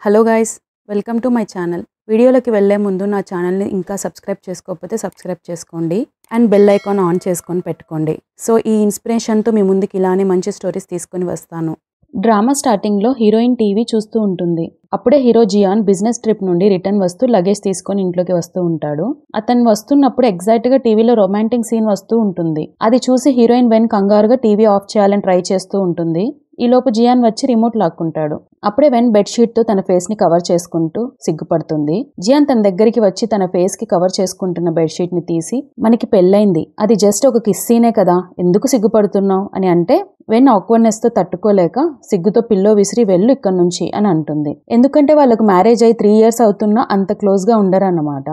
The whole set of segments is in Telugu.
Hello guys, welcome to my channel. వీడియోలోకి వెళ్ళే ముందు నా ఛానల్ని ఇంకా సబ్స్క్రైబ్ చేసుకోకపోతే సబ్స్క్రైబ్ చేసుకోండి అండ్ బెల్ ఐకాన్ ఆన్ చేసుకొని పెట్టుకోండి. సో ఈ ఇన్స్పిరేషన్తో మీ ముందుకు ఇలానే మంచి స్టోరీస్ తీసుకొని వస్తాను. డ్రామా స్టార్టింగ్లో హీరోయిన్ టీవీ చూస్తూ ఉంటుంది. అప్పుడే హీరో జియాన్ బిజినెస్ ట్రిప్ నుండి రిటర్న్ వస్తూ లగేజ్ తీసుకొని ఇంట్లోకి వస్తూ ఉంటాడు. అతను వస్తున్నప్పుడు ఎగ్జాక్ట్గా టీవీలో రొమాంటిక్ సీన్ వస్తూ ఉంటుంది. అది చూసి హీరోయిన్ వెన్ కంగారుగా టీవీ ఆఫ్ చేయాలని ట్రై చేస్తూ ఉంటుంది. ఈలోపు జియాన్ వచ్చి రిమోట్ లాక్కుంటాడు. అప్పుడే వెన్ బెడ్షీట్తో తన ఫేస్ని కవర్ చేసుకుంటూ సిగ్గుపడుతుంది. జియాన్ తన దగ్గరికి వచ్చి తన ఫేస్కి కవర్ చేసుకుంటున్న బెడ్షీట్ని తీసి, మనకి పెళ్ళైంది, అది జస్ట్ ఒక కిస్ సీనే కదా, ఎందుకు సిగ్గుపడుతున్నావు అని అంటే, వెన్ ఆక్వర్డ్నెస్తో తట్టుకోలేక సిగ్గుతో పిల్లో విసిరి వెళ్ళు ఇక్కడి నుంచి అని అంటుంది. ఎందుకంటే వాళ్ళకు మ్యారేజ్ అయి 3 years అవుతున్నా అంత క్లోజ్గా ఉండరన్నమాట.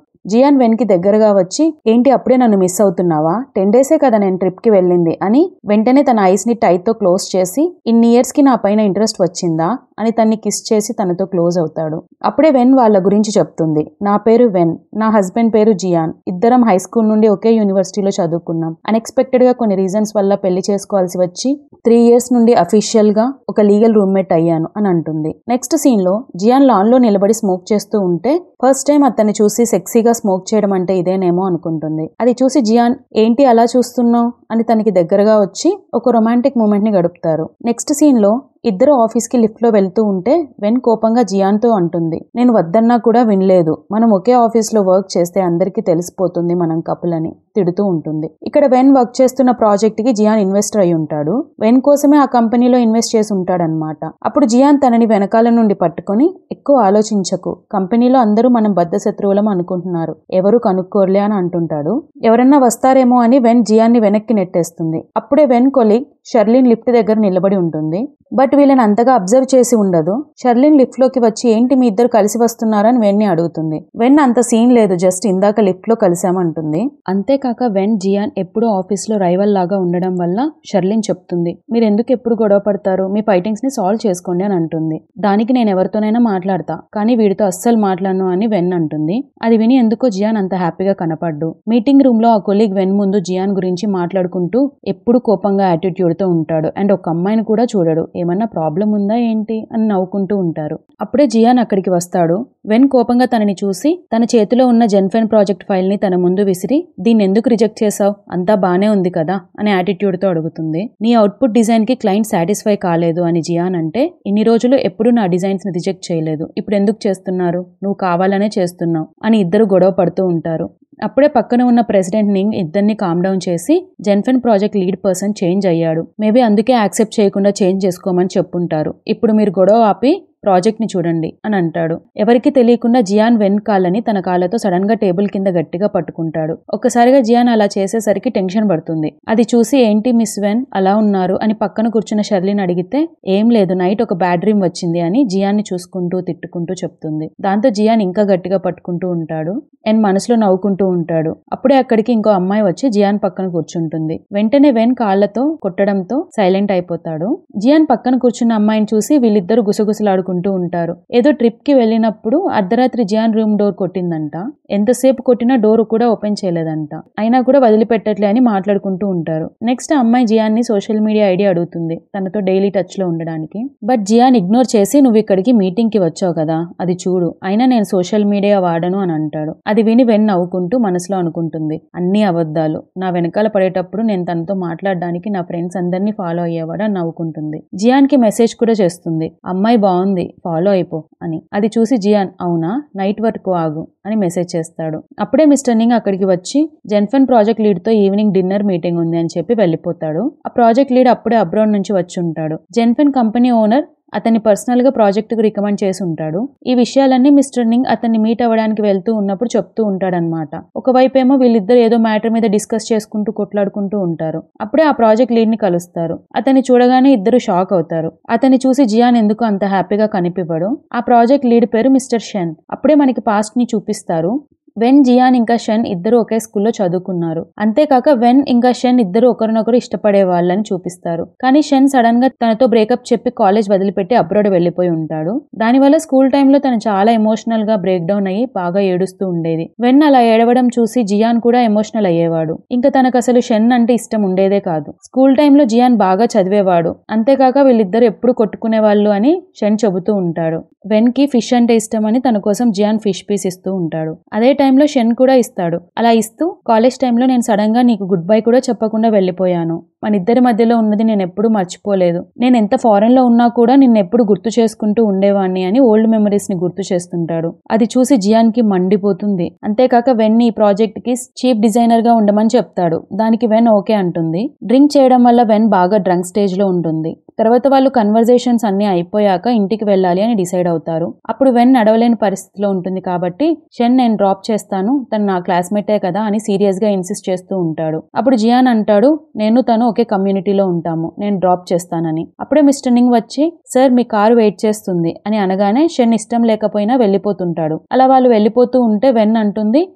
జియాన్ వెన్కి దగ్గరగా వచ్చి, ఏంటి అప్పుడే నన్ను మిస్ అవుతున్నావా, 10 days కదా నేను ట్రిప్కి వెళ్ళింది అని వెంటనే తన ఐస్ని టైట్తో క్లోజ్ చేసి, ఇన్ని ఇయర్స్కి నా పైన ఇంట్రెస్ట్ వచ్చిందా అని తన్ని కిస్ చేసి తనతో క్లోజ్ అవుతాడు. అప్పుడే వెన్ వాళ్ళ గురించి చెప్తుంది. నా పేరు వెన్, నా హస్బెండ్ పేరు జియాన్, ఇద్దరం హై స్కూల్ నుండి ఒకే యూనివర్సిటీలో చదువుకున్నాం. అన్ఎక్స్పెక్టెడ్గా కొన్ని రీజన్స్ వల్ల పెళ్లి చేసుకోవాల్సి వచ్చి 3 years నుండి అఫీషియల్గా ఒక లీగల్ రూమ్మేట్ అయ్యాను అని అంటుంది. నెక్స్ట్ సీన్లో జియాన్ లాన్లో నిలబడి స్మోక్ చేస్తూ ఉంటే ఫస్ట్ టైం అతన్ని చూసి సెక్సీగా స్మోక్ చేయడం అంటే ఇదేనేమో అనుకుంటుంది. అది చూసి జియాన్, ఏంటి అలా చూస్తున్నావు అని తనకి దగ్గరగా వచ్చి ఒక రొమాంటిక్ మూమెంట్ ని గడుపుతారు. నెక్స్ట్ సీన్ లో ఇద్దరు ఆఫీస్కి లిఫ్ట్లో వెళ్తూ ఉంటే వెన్ కోపంగా జియాన్తో అంటుంది, నేను వద్దన్నా కూడా వినలేదు, మనం ఒకే ఆఫీస్లో వర్క్ చేస్తే అందరికీ తెలిసిపోతుంది మనం కపుల్ అని తిడుతూ ఉంటుంది. ఇక్కడ వెన్ వర్క్ చేస్తున్న ప్రాజెక్ట్కి జియాన్ ఇన్వెస్టర్ అయి ఉంటాడు. వెన్ కోసమే ఆ కంపెనీలో ఇన్వెస్ట్ చేసి ఉంటాడనమాట. అప్పుడు జియాన్ తనని వెనకాల నుండి పట్టుకొని, ఎక్కువ ఆలోచించకు, కంపెనీలో అందరూ మనం బద్ధ శత్రువులం అనుకుంటున్నారు, ఎవరు కనుక్కోర్లే అని అంటుంటాడు. ఎవరన్నా వస్తారేమో అని వెన్ జియాన్ని వెనక్కి నెట్టేస్తుంది. అప్పుడే వెన్ కొలీగ్ షర్లిన్ లిఫ్ట్ దగ్గర నిలబడి ఉంటుంది. బట్ వీళ్ళని అంతగా అబ్జర్వ్ చేసి ఉండదు. షర్లిన్ లిఫ్ట్ లోకి వచ్చి, ఏంటి మీ ఇద్దరు కలిసి వస్తున్నారని వెన్ని అడుగుతుంది. వెన్ అంత సీన్ లేదు, జస్ట్ ఇందాక లిఫ్ట్ లో కలిసామంటుంది. అంతేకాక వెన్ జియాన్ ఎప్పుడూ ఆఫీస్ లో రైవల్ లాగా ఉండడం వల్ల షర్లిన్ చెప్తుంది, మీరు ఎందుకు ఎప్పుడు గొడవ పడతారు, మీ ఫైటింగ్స్ ని సాల్వ్ చేసుకోండి అని అంటుంది. దానికి నేను ఎవరితోనైనా మాట్లాడతా, కానీ వీడితో అస్సలు మాట్లాడను అని వెన్ అంటుంది. అది విని ఎందుకో జియాన్ అంత హ్యాపీగా కనపడ్డు. మీటింగ్ రూమ్ లో ఆ కొలీగ్ వెన్ ముందు జియాన్ గురించి మాట్లాడుకుంటూ ఎప్పుడు కోపంగా యాటిట్యూడ్ తో ఉంటాడు అండ్ ఒక అమ్మాయిని కూడా చూడడు, ఏమన్నా ప్రాబ్లం ఉందా ఏంటి అని నవ్వుకుంటూ ఉంటారు. అప్పుడే జియాన్ అక్కడికి వస్తాడు. వెన్ కోపంగా తనని చూసి తన చేతిలో ఉన్న జెన్ఫెన్ ప్రాజెక్ట్ ఫైల్ ని తన ముందు విసిరి, దీన్ని ఎందుకు రిజెక్ట్ చేసావు, అంతా బానే ఉంది కదా అని యాటిట్యూడ్ తో అడుగుతుంది. నీ అవుట్పుట్ డిజైన్ కి క్లయింట్ సాటిస్ఫై కాలేదు అని జియాన్ అంటే, ఇన్ని రోజులు ఎప్పుడు నా డిజైన్స్ ని రిజెక్ట్ చేయలేదు, ఇప్పుడు ఎందుకు చేస్తున్నారు, నువ్వు కావాలనే చేస్తున్నావు అని ఇద్దరు గొడవ పడుతూ ఉంటారు. అప్పుడే పక్కన ఉన్న ప్రెసిడెంట్ నింగ్ ఇద్దరిని కామ్ డౌన్ చేసి, జెన్ఫెన్ ప్రాజెక్ట్ లీడ్ పర్సన్ చేంజ్ అయ్యాడు, మేబీ అందుకే యాక్సెప్ట్ చేయకుండా చేంజ్ చేసుకోమని చెప్పుంటారు, ఇప్పుడు మీరు గొడవ ఆపి ప్రాజెక్ట్ ని చూడండి అని అంటాడు. ఎవరికి తెలియకుండా జియాన్ వెన్ కాళ్ళని తన కాళ్ళతో సడన్ గా టేబుల్ కింద గట్టిగా పట్టుకుంటాడు. ఒక్కసారిగా జియాన్ అలా చేసేసరికి టెన్షన్ పడుతుంది. అది చూసి, ఏంటి మిస్ వెన్ అలా ఉన్నారు అని పక్కన కూర్చున్న షర్లిన్ అడిగితే, ఏం లేదు, నైట్ ఒక బ్యాడ్ డ్రీమ్ వచ్చింది అని జియాన్ ని చూసుకుంటూ తిట్టుకుంటూ చెప్తుంది. దాంతో జియాన్ ఇంకా గట్టిగా పట్టుకుంటూ ఉంటాడు అండ్ మనసులో నవ్వుకుంటూ ఉంటాడు. అప్పుడే అక్కడికి ఇంకో అమ్మాయి వచ్చి జియాన్ పక్కన కూర్చుంటుంది. వెంటనే వెన్ కాళ్లతో కొట్టడంతో సైలెంట్ అయిపోతాడు. జియాన్ పక్కన కూర్చున్న అమ్మాయిని చూసి వీళ్ళిద్దరు గుసగుసలాడుకుంటూ ఉంటారు. ఏదో ట్రిప్ కి వెళ్ళినప్పుడు అర్ధరాత్రి జియాన్ రూమ్ డోర్ కొట్టిందంట. ఎంతసేపు కొట్టినా డోర్ కూడా ఓపెన్ చేయలేదంట. అయినా కూడా వదిలిపెట్టట్లే అని మాట్లాడుకుంటూ ఉంటారు. నెక్స్ట్ అమ్మాయి జియాన్ ని సోషల్ మీడియా ఐడి అడుగుతుంది తనతో డైలీ టచ్ లో ఉండడానికి. బట్ జియాన్ ఇగ్నోర్ చేసి, నువ్వు ఇక్కడికి మీటింగ్ కి వచ్చావు కదా, అది చూడు, అయినా నేను సోషల్ మీడియా వాడను అని అంటాడు. అది విని వెన్ నవ్వుకుంటూ మనసులో అనుకుంటుంది, అన్ని అబద్ధాలు, నా వెనకాల పడేటప్పుడు నేను తనతో మాట్లాడడానికి నా ఫ్రెండ్స్ అందరినీ ఫాలో అయ్యేవాడు అని నవ్వుకుంటుంది. జియాన్ కి మెసేజ్ కూడా చేస్తుంది, అమ్మాయి బాగుంది, ఫాలో అయిపో అని. అది చూసి జియాన్, అవునా, నైట్ వరకు ఆగు అని మెసేజ్ చేస్తాడు. అప్పుడే మిస్టర్ నింగ్ అక్కడికి వచ్చి జెన్ఫెన్ ప్రాజెక్ట్ లీడ్ తో ఈవినింగ్ డిన్నర్ మీటింగ్ ఉంది అని చెప్పి వెళ్ళిపోతాడు. ఆ ప్రాజెక్ట్ లీడ్ అప్పుడే అబ్రాడ్ నుంచి వచ్చి ఉంటాడు. జెన్ఫెన్ కంపెనీ ఓనర్ అతన్ని పర్సనల్ గా ప్రాజెక్టుకు రికమెండ్ చేసి ఉంటాడు. ఈ విషయాలన్నీ మిస్టర్ నింగ్ అతన్ని మీట్ అవ్వడానికి వెళ్తూ ఉన్నప్పుడు చెప్తూ ఉంటాడనమాట. ఒకవైపేమో వీళ్ళిద్దరు ఏదో మ్యాటర్ మీద డిస్కస్ చేసుకుంటూ కొట్లాడుకుంటూ ఉంటారు. అప్పుడే ఆ ప్రాజెక్ట్ లీడ్ ని కలుస్తారు. అతన్ని చూడగానే ఇద్దరు షాక్ అవుతారు. అతన్ని చూసి జియాన్ ఎందుకు అంత హ్యాపీగా కనిపివ్వడు. ఆ ప్రాజెక్ట్ లీడ్ పేరు మిస్టర్ షెన్. అప్పుడే మనకి పాస్ట్ ని చూపిస్తారు. వెన్, జియాన్ ఇంకా షెన్ ఇద్దరు ఒకే స్కూల్లో చదువుకున్నారు. అంతేకాక వెన్ ఇంకా షెన్ ఇద్దరు ఒకరినొకరు ఇష్టపడే వాళ్ళని చూపిస్తారు. కానీ షెన్ సడన్ గా తనతో బ్రేకప్ చెప్పి కాలేజ్ వదిలిపెట్టి అబ్రాడ్ వెళ్లిపోయి ఉంటాడు. దానివల్ల స్కూల్ టైంలో తను చాలా ఎమోషనల్ గా బ్రేక్ డౌన్ అయ్యి బాగా ఏడుస్తూ ఉండేది. వెన్ అలా ఏడవడం చూసి జియాన్ కూడా ఎమోషనల్ అయ్యేవాడు. ఇంకా తనకు అసలు షెన్ అంటే ఇష్టం ఉండేదే కాదు. స్కూల్ టైంలో జియాన్ బాగా చదివేవాడు. అంతేకాక వీళ్ళిద్దరు ఎప్పుడు కొట్టుకునే వాళ్ళు అని షెన్ చెబుతూ ఉంటాడు. వెన్ కి ఫిష్ అంటే ఇష్టం అని తన కోసం జియాన్ ఫిష్ పీస్ ఇస్తూ ఉంటాడు. అదే టైంలో షెన్ కూడా ఇస్తాడు. అలా ఇస్తూ, కాలేజ్ టైంలో నేను సడన్ గా నీకు గుడ్ బై కూడా చెప్పకుండా వెళ్లిపోయాను. మన ఇద్దరి మధ్యలో ఉన్నది నేను ఎప్పుడు మర్చిపోలేదు. నేను ఎంత ఫారెన్ లో ఉన్నా కూడా నిన్ను ఎప్పుడు గుర్తు చేసుకుంటూ ఉండేవాణ్ణి అని ఓల్డ్ మెమరీస్ ని గుర్తు చేస్తుంటాడు. అది చూసి జియాన్ కి మండిపోతుంది. అంతేకాక వెన్ ఈ ప్రాజెక్ట్ కి చీఫ్ డిజైనర్ గా ఉండమని చెప్తాడు. దానికి వెన్ ఓకే అంటుంది. డ్రింక్ చేయడం వల్ల వెన్ బాగా డ్రంక్ స్టేజ్ లో ఉంటుంది. తర్వాత వాళ్ళు కన్వర్జేషన్స్ అన్ని అయిపోయాక ఇంటికి వెళ్ళాలి అని డిసైడ్ అవుతారు. అప్పుడు వెన్ నడవలేని పరిస్థితిలో ఉంటుంది కాబట్టి షెన్ నేను డ్రాప్ చేస్తాను, తను నా క్లాస్మేటే కదా అని సీరియస్ గా ఇన్సిస్ట్ చేస్తూ ఉంటాడు. అప్పుడు జియాన్ అంటాడు, నేను తను ఒకే కమ్యూనిటీలో ఉంటాము, నేను డ్రాప్ చేస్తానని. అప్పుడే మిస్టర్ నింగ్ వచ్చి సార్ మీ కారు వెయిట్ చేస్తుంది అని అనగానే షెన్ ఇష్టం లేకపోయినా వెళ్ళిపోతుంటాడు. అలా వాళ్ళు వెళ్ళిపోతూ ఉంటే వెన్ అంటుంది,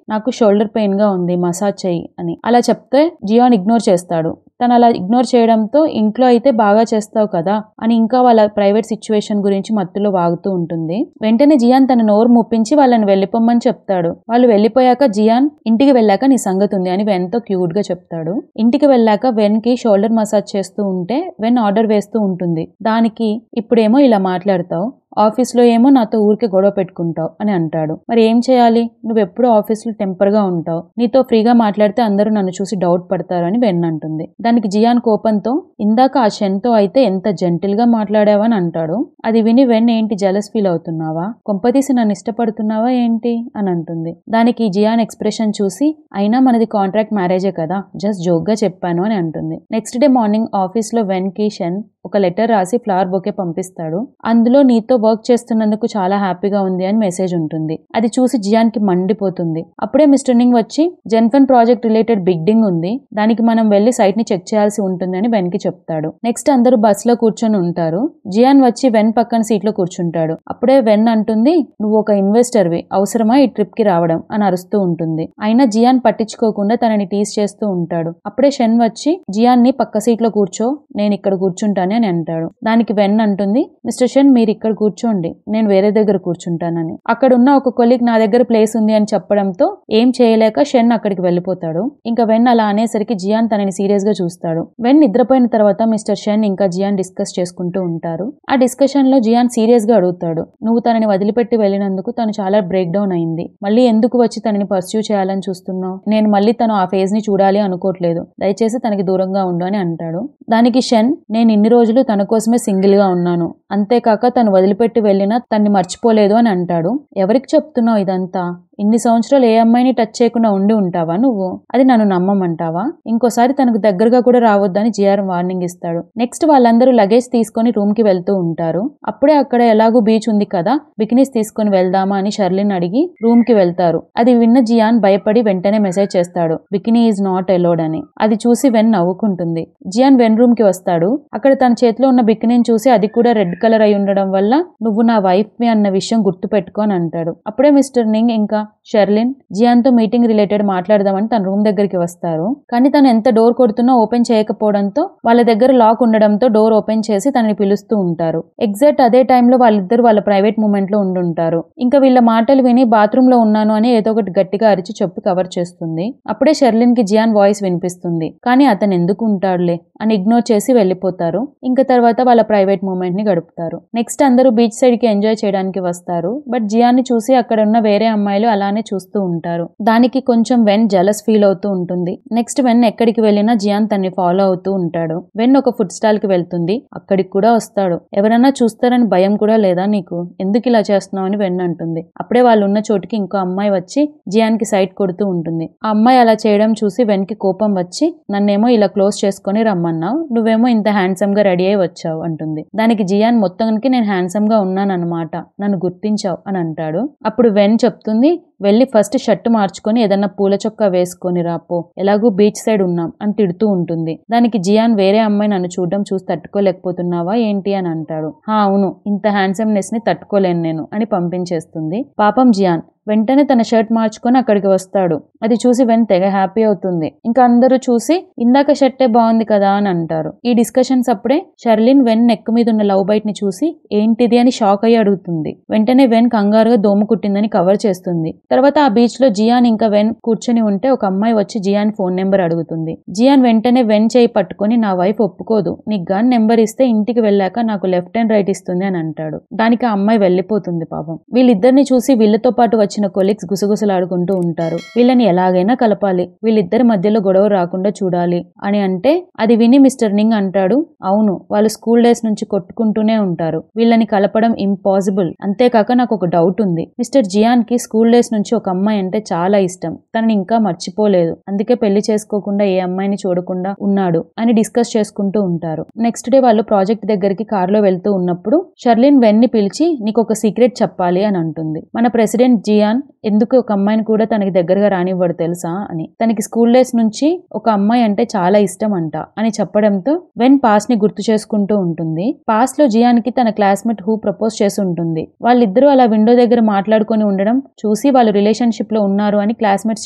నాకు షోల్డర్ పెయిన్ గా ఉంది, మసాజ్ చెయ్యి అని. అలా చెప్తే జియాన్ ఇగ్నోర్ చేస్తాడు. తను అలా ఇగ్నోర్ చేయడంతో ఇంట్లో అయితే బాగా చేస్తావు కదా అని ఇంకా వాళ్ళ ప్రైవేట్ సిచ్యువేషన్ గురించి మత్తులో వాగుతూ ఉంటుంది. వెంటనే జియాన్ తన నోరు ముప్పించి వాళ్ళని వెళ్ళిపోమ్మని చెప్తాడు. వాళ్ళు వెళ్ళిపోయాక జియాన్ ఇంటికి వెళ్ళాక నీ సంగతి ఉంది అని వెన్ తో క్యూట్ గా చెప్తాడు. ఇంటికి వెళ్ళాక వెన్ కి షోల్డర్ మసాజ్ చేస్తూ ఉంటే వెన్ ఆర్డర్ వేస్తూ ఉంటుంది. దానికి ఇప్పుడేమో ఇలా మాట్లాడతావు, ఆఫీస్లో ఏమో నాతో ఊరికే గొడవ పెట్టుకుంటావు అని అంటాడు. మరి ఏం చేయాలి, నువ్వెప్పుడు ఆఫీస్లో టెంపర్ గా ఉంటావు, నీతో ఫ్రీగా మాట్లాడితే అందరూ నన్ను చూసి డౌట్ పడతారు అని వెన్ అంటుంది. దానికి జియాన్ కోపంతో ఇందాక ఆ షెన్తో అయితే ఎంత జెంటిల్ గా మాట్లాడావని అంటాడు. అది విని వెన్ ఏంటి జెలస్ ఫీల్ అవుతున్నావా, కొంపతీసి నన్ను ఇష్టపడుతున్నావా ఏంటి అని అంటుంది. దానికి జియాన్ ఎక్స్ప్రెషన్ చూసి అయినా మనది కాంట్రాక్ట్ మ్యారేజే కదా, జస్ట్ జోక్ గా చెప్పాను అని అంటుంది. నెక్స్ట్ డే మార్నింగ్ ఆఫీస్ లో వెన్ కి షెన్ ఒక లెటర్ రాసి ఫ్లవర్ బొకే పంపిస్తాడు. అందులో నీతో వర్క్ చేస్తున్నందుకు చాలా హ్యాపీగా ఉంది అని మెసేజ్ ఉంటుంది. అది చూసి జియాన్ కి మండిపోతుంది. అప్పుడే మిస్టర్ నింగ్ వచ్చి జెన్ఫన్ ప్రాజెక్ట్ రిలేటెడ్ బిగ్డింగ్ ఉంది, దానికి మనం వెళ్లి సైట్ ని చెక్ చేయాల్సి ఉంటుందని వెన్ కి చెప్తాడు. నెక్స్ట్ అందరూ బస్ లో కూర్చొని ఉంటారు. జియాన్ వచ్చి వెన్ పక్కన సీట్ లో కూర్చుంటాడు. అప్పుడే వెన్ అంటుంది, నువ్వు ఒక ఇన్వెస్టర్వి, అవసరమా ఈ ట్రిప్ కి రావడం అని అరుస్తూ ఉంటుంది. అయినా జియాన్ పట్టించుకోకుండా తనని టీజ్ చేస్తూ ఉంటాడు. అప్పుడే షెన్ వచ్చి జియాన్ ని పక్క సీట్ లో కూర్చో, నేను ఇక్కడ కూర్చుంటాను అని అంటాడు. దానికి వెన్ అంటుంది, మిస్టర్ షెన్ మీరు ఇక్కడ కూర్చోండి, నేను వేరే దగ్గర కూర్చుంటానని. అక్కడ ఉన్న ఒక కొలీగ్ నా దగ్గర ప్లేస్ ఉంది అని చెప్పడంతో ఏం చేయలేక షెన్ అక్కడికి వెళ్ళిపోతాడు. ఇంకా వెన్ అలా అనేసరికి జియాన్ తనని సీరియస్ గా చూస్తాడు. వెన్ నిద్రపోయిన తర్వాత మిస్టర్ షెన్ ఇంకా జియాన్ డిస్కస్ చేసుకుంటూ ఉంటారు. ఆ డిస్కషన్ లో జియాన్ సీరియస్ గా అడుగుతాడు, నువ్వు తనని వదిలిపెట్టి వెళ్ళినందుకు తను చాలా బ్రేక్ డౌన్ అయింది, మళ్ళీ ఎందుకు వచ్చి తనని పర్స్యూ చేయాలని చూస్తున్నావు, నేను మళ్ళీ తను ఆ ఫేజ్ ని చూడాలి అనుకోవట్లేదు, దయచేసి తనకి దూరంగా ఉండు అని అంటాడు. దానికి షెన్, నేను ఇన్ని రోజులు తన కోసమే సింగిల్ గా ఉన్నాను, అంతేకాక తను వదిలిపెట్టి వెళ్ళినా తన్ని మర్చిపోలేదు అని అంటాడు. ఎవరికి చెప్తున్నావు ఇదంతా, ఇన్ని సంవత్సరాలు ఏ అమ్మాయిని టచ్ చేయకుండా ఉండి ఉంటావా నువ్వు, అది నన్ను నమ్మమంటావా, ఇంకోసారి తనకు దగ్గరగా కూడా రావద్దని జిఆర్ వార్నింగ్ ఇస్తాడు. నెక్స్ట్ వాళ్ళందరూ లగేజ్ తీసుకొని రూమ్ కి వెళ్తూ ఉంటారు. అప్పుడే అక్కడ ఎలాగూ బీచ్ ఉంది కదా, బికినీస్ తీసుకొని వెళ్దామా అని షర్లిన్ అడిగి రూమ్ కి వెళ్తారు. అది విన్న జియాన్ భయపడి వెంటనే మెసేజ్ చేస్తాడు, బికినీ ఈజ్ నాట్ ఎలోడ్ అని. అది చూసి వెన్ నవ్వుకుంటుంది. జియాన్ వెన్ రూమ్ కి వస్తాడు. అక్కడ తన చేతిలో ఉన్న బికినీని చూసి అది కూడా రెడ్ కలర్ అయి ఉండడం వల్ల నువ్వు నా వైఫ్ వి అన్న విషయం గుర్తు పెట్టుకో అని అంటాడు. అప్పుడే మిస్టర్ నింగ్ ఇంకా షెర్లిన్ జియాన్ తో మీటింగ్ రిలేటెడ్ మాట్లాడదామని తన రూమ్ దగ్గరికి వస్తారు. కానీ తను ఎంత డోర్ కొడుతున్నా ఓపెన్ చేయకపోవడంతో వాళ్ళ దగ్గర లాక్ ఉండడంతో డోర్ ఓపెన్ చేసి తనని పిలుస్తూ ఉంటారు. ఎగ్జాక్ట్ అదే టైంలో వాళ్ళిద్దరు వాళ్ళ ప్రైవేట్ మూమెంట్ లో ఉండుంటారు. ఇంకా వీళ్ళ మాటలు విని బాత్రూమ్ లో ఉన్నాను అని ఏదో ఒకటి గట్టిగా అరిచి చెప్పి కవర్ చేస్తుంది. అప్పుడే షెర్లిన్ కి జియాన్ వాయిస్ వినిపిస్తుంది. కానీ అతను ఎందుకు ఉంటాడులే అని ఇగ్నోర్ చేసి వెళ్ళిపోతారు. ఇంకా తర్వాత వాళ్ళ ప్రైవేట్ మూమెంట్ ని గడుపుతారు. నెక్స్ట్ అందరూ బీచ్ సైడ్ కి ఎంజాయ్ చేయడానికి వస్తారు. బట్ జియాన్ ని చూసి అక్కడ ఉన్న వేరే అమ్మాయిలు అలానే చూస్తూ ఉంటారు. దానికి కొంచెం వెన్ జెలస్ ఫీల్ అవుతూ ఉంటుంది. నెక్స్ట్ వెన్ ఎక్కడికి వెళ్ళినా జియాన్ తన్ని ఫాలో అవుతూ ఉంటాడు. వెన్ ఒక ఫుడ్ స్టాల్ కి వెళ్తుంది. అక్కడికి కూడా వస్తాడు. ఎవరన్నా చూస్తారని భయం కూడా లేదా నీకు, ఎందుకు ఇలా చేస్తున్నావు అని వెన్ అంటుంది. అప్పుడే వాళ్ళు ఉన్న చోటుకి ఇంకో అమ్మాయి వచ్చి జియాన్ కి సైట్ కొడుతూ ఉంటుంది. ఆ అమ్మాయి అలా చేయడం చూసి వెన్ కి కోపం వచ్చి నన్నేమో ఇలా క్లోజ్ చేసుకుని రమ్మన్నావు, నువ్వేమో ఇంత హ్యాండ్సమ్ గా రెడీ అయి వచ్చావు అంటుంది. దానికి జియాన్ మొత్తానికి నేను హ్యాండ్సమ్ గా ఉన్నానన్నమాట, నన్ను గుర్తించావు అని అంటాడు. అప్పుడు వెన్ చెప్తుంది, వెళ్ళి ఫస్ట్ షర్ట్ మార్చుకొని ఏదన్నా పూల చొక్కా వేసుకొని రాపో, ఎలాగూ బీచ్ సైడ్ ఉన్నాం అని తిడుతూ ఉంటుంది. దానికి జియాన్ వేరే అమ్మాయి నన్ను చూడడం చూసి తట్టుకోలేకపోతున్నావా ఏంటి అని అంటాడు. అవును, ఇంత హ్యాండ్సమ్నెస్ ని తట్టుకోలేను నేను అని పంపించేస్తుంది. పాపం జియాన్ వెంటనే తన షర్ట్ మార్చుకొని అక్కడికి వస్తాడు. అది చూసి వెన్ తెగ హ్యాపీ అవుతుంది. ఇంకా అందరూ చూసి ఇందాక షర్టే బాగుంది కదా అని అంటారు. ఈ డిస్కషన్స్ అప్పుడే షర్లిన్ వెన్ నెక్ మీద ఉన్న లవ్ బైట్ ని చూసి ఏంటిది అని షాక్ అయ్యి అడుగుతుంది. వెంటనే వెన్ కంగారుగా దోమ కుట్టిందని కవర్ చేస్తుంది. తర్వాత ఆ బీచ్ లో జియాన్ ఇంకా వెన్ కూర్చొని ఉంటే ఒక అమ్మాయి వచ్చి జియాన్ ఫోన్ నెంబర్ అడుగుతుంది. జియాన్ వెంటనే వెన్ చేయి పట్టుకొని నా వైఫ్ ఒప్పుకోదు, నీకు గన్ నెంబర్ ఇస్తే ఇంటికి వెళ్ళాక నాకు లెఫ్ట్ అండ్ రైట్ ఇస్తుంది అని అంటాడు. దానికి ఆ అమ్మాయి వెళ్ళిపోతుంది. పాపం వీళ్ళిద్దరిని చూసి వీళ్ళతో పాటు వచ్చిన కొలీగ్స్ గుసగుసలాడుకుంటూ ఉంటారు. వీళ్ళని ఎలాగైనా కలపాలి, వీళ్ళిద్దరి మధ్యలో గొడవ రాకుండా చూడాలి అని అంటే అది విని మిస్టర్ నింగ్ అంటాడు, అవును వాళ్ళు స్కూల్ డేస్ నుంచి కొట్టుకుంటూనే ఉంటారు, వీళ్ళని కలపడం ఇంపాసిబుల్. అంతేకాక నాకు ఒక డౌట్ ఉంది, మిస్టర్ జియాన్ కి స్కూల్ డేస్ నుంచి ఒక అమ్మాయి అంటే చాలా ఇష్టం, తనని ఇంకా మర్చిపోలేదు, అందుకే పెళ్లి చేసుకోకుండా ఏ అమ్మాయిని చూడకుండా ఉన్నాడు అని డిస్కస్ చేసుకుంటూ ఉంటారు. నెక్స్ట్ డే వాళ్ళు ప్రాజెక్ట్ దగ్గరికి కార్లో వెళ్తూ ఉన్నప్పుడు షర్లిన్ వెన్ ని పిలిచి నీకు ఒక సీక్రెట్ చెప్పాలి అని అంటుంది. మన ప్రెసిడెంట్ జియాన్ ఎందుకు ఒక అమ్మాయిని కూడా తనకి దగ్గరగా రానివ్వడు తెలుసా అని, తనకి స్కూల్ డేస్ నుంచి ఒక అమ్మాయి అంటే చాలా ఇష్టం అంట అని చెప్పడంతో వెన్ పాస్ ని గుర్తు చేసుకుంటూ ఉంటుంది. పాస్ లో జియాన్ కి తన క్లాస్మేట్ హూ ప్రపోజ్ చేసి ఉంటుంది. వాళ్ళిద్దరూ అలా విండో దగ్గర మాట్లాడుకొని ఉండడం చూసి వాళ్ళు రిలేషన్షిప్ లో ఉన్నారు అని క్లాస్మేట్స్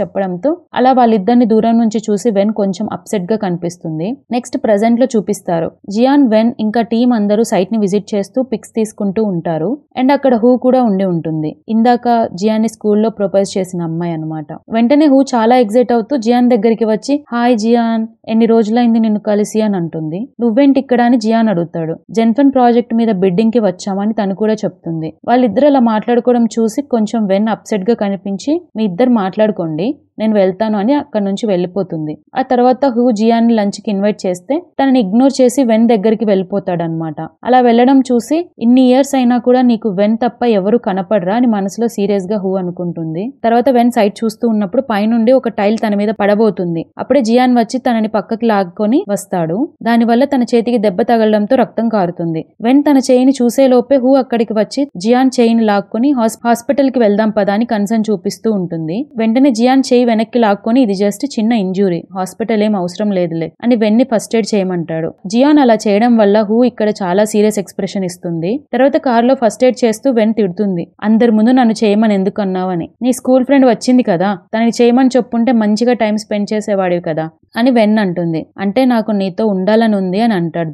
చెప్పడంతో అలా వాళ్ళిద్దరిని దూరం నుంచి చూసి వెన్ కొంచెం అప్సెట్ గా కనిపిస్తుంది. నెక్స్ట్ ప్రెజెంట్ లో చూపిస్తారు జియాన్ వెన్ ఇంకా టీం అందరూ సైట్ ని విజిట్ చేస్తూ పిక్స్ తీసుకుంటూ ఉంటారు. అండ్ అక్కడ హూ కూడా ఉండి ఉంటుంది, ఇందాక జియాన్ ని స్కూల్లో ప్రపోజ్ చేసిన అమ్మాయి అనమాట. వెంటనే హూ చాలా ఎగ్జైట్ అవుతూ జియాన్ దగ్గరికి వచ్చి హాయ్ జియాన్, ఎన్ని రోజులైంది నిన్ను కలిసి అని అంటుంది. నువ్వేంటి ఇక్కడ అని జియాన్ అడుగుతాడు. జెన్ఫన్ ప్రాజెక్ట్ మీద బిడ్డింగ్ కి వచ్చామని తను కూడా చెప్తుంది. వాళ్ళిద్దరు అలా మాట్లాడుకోవడం చూసి కొంచెం వెన్ అప్సెట్ గా కనిపించి మీ ఇద్దరు మాట్లాడుకోండి, నేను వెళ్తాను అని అక్కడ నుంచి వెళ్ళిపోతుంది. ఆ తర్వాత హూ జియాన్ ని లంచ్ కి ఇన్వైట్ చేస్తే తనని ఇగ్నోర్ చేసి వెన్ దగ్గరికి వెళ్ళిపోతాడనమాట. అలా వెళ్ళడం చూసి ఇన్ని ఇయర్స్ అయినా కూడా నీకు వెన్ తప్ప ఎవరు కనపడరా అని మనసులో సీరియస్ గా హూ అనుకుంటుంది. తర్వాత వెన్ సైట్ చూస్తూ ఉన్నప్పుడు పైనుండి ఒక టైల్ తన మీద పడబోతుంది. అప్పుడే జియాన్ వచ్చి తనని పక్కకి లాక్కొని వస్తాడు. దానివల్ల తన చేతికి దెబ్బ తగలడంతో రక్తం కారుతుంది. వెన్ తన చేయిని చూసే లోపే హూ అక్కడికి వచ్చి జియాన్ చేయిని లాక్కొని హాస్పిటల్ కి వెళ్దాం పదా అని కన్సర్న్ చూపిస్తూ ఉంటుంది. వెంటనే జియాన్ చేయి వెనక్కి లాక్కొని ఇది జస్ట్ చిన్న ఇంజురీ, హాస్పిటల్ ఏం అవసరం లేదులే అని వెన్ని ఫస్ట్ ఎయిడ్ చేయమంటాడు. జియాన్ అలా చేయడం వల్ల హూ ఇక్కడ చాలా సీరియస్ ఎక్స్ప్రెషన్ ఇస్తుంది. తర్వాత కార్లో ఫస్ట్ ఎయిడ్ చేస్తూ వెన్ తిడుతుంది, అందరి ముందు నన్ను చేయమని ఎందుకు అన్నావని, నీ స్కూల్ ఫ్రెండ్ వచ్చింది కదా తనని చేయమని చెప్పుంటే మంచిగా టైం స్పెండ్ చేసేవాడివి కదా అని వెన్ అంటుంది. అంటే నాకు నీతో ఉండాలని ఉంది అని అంటాడు.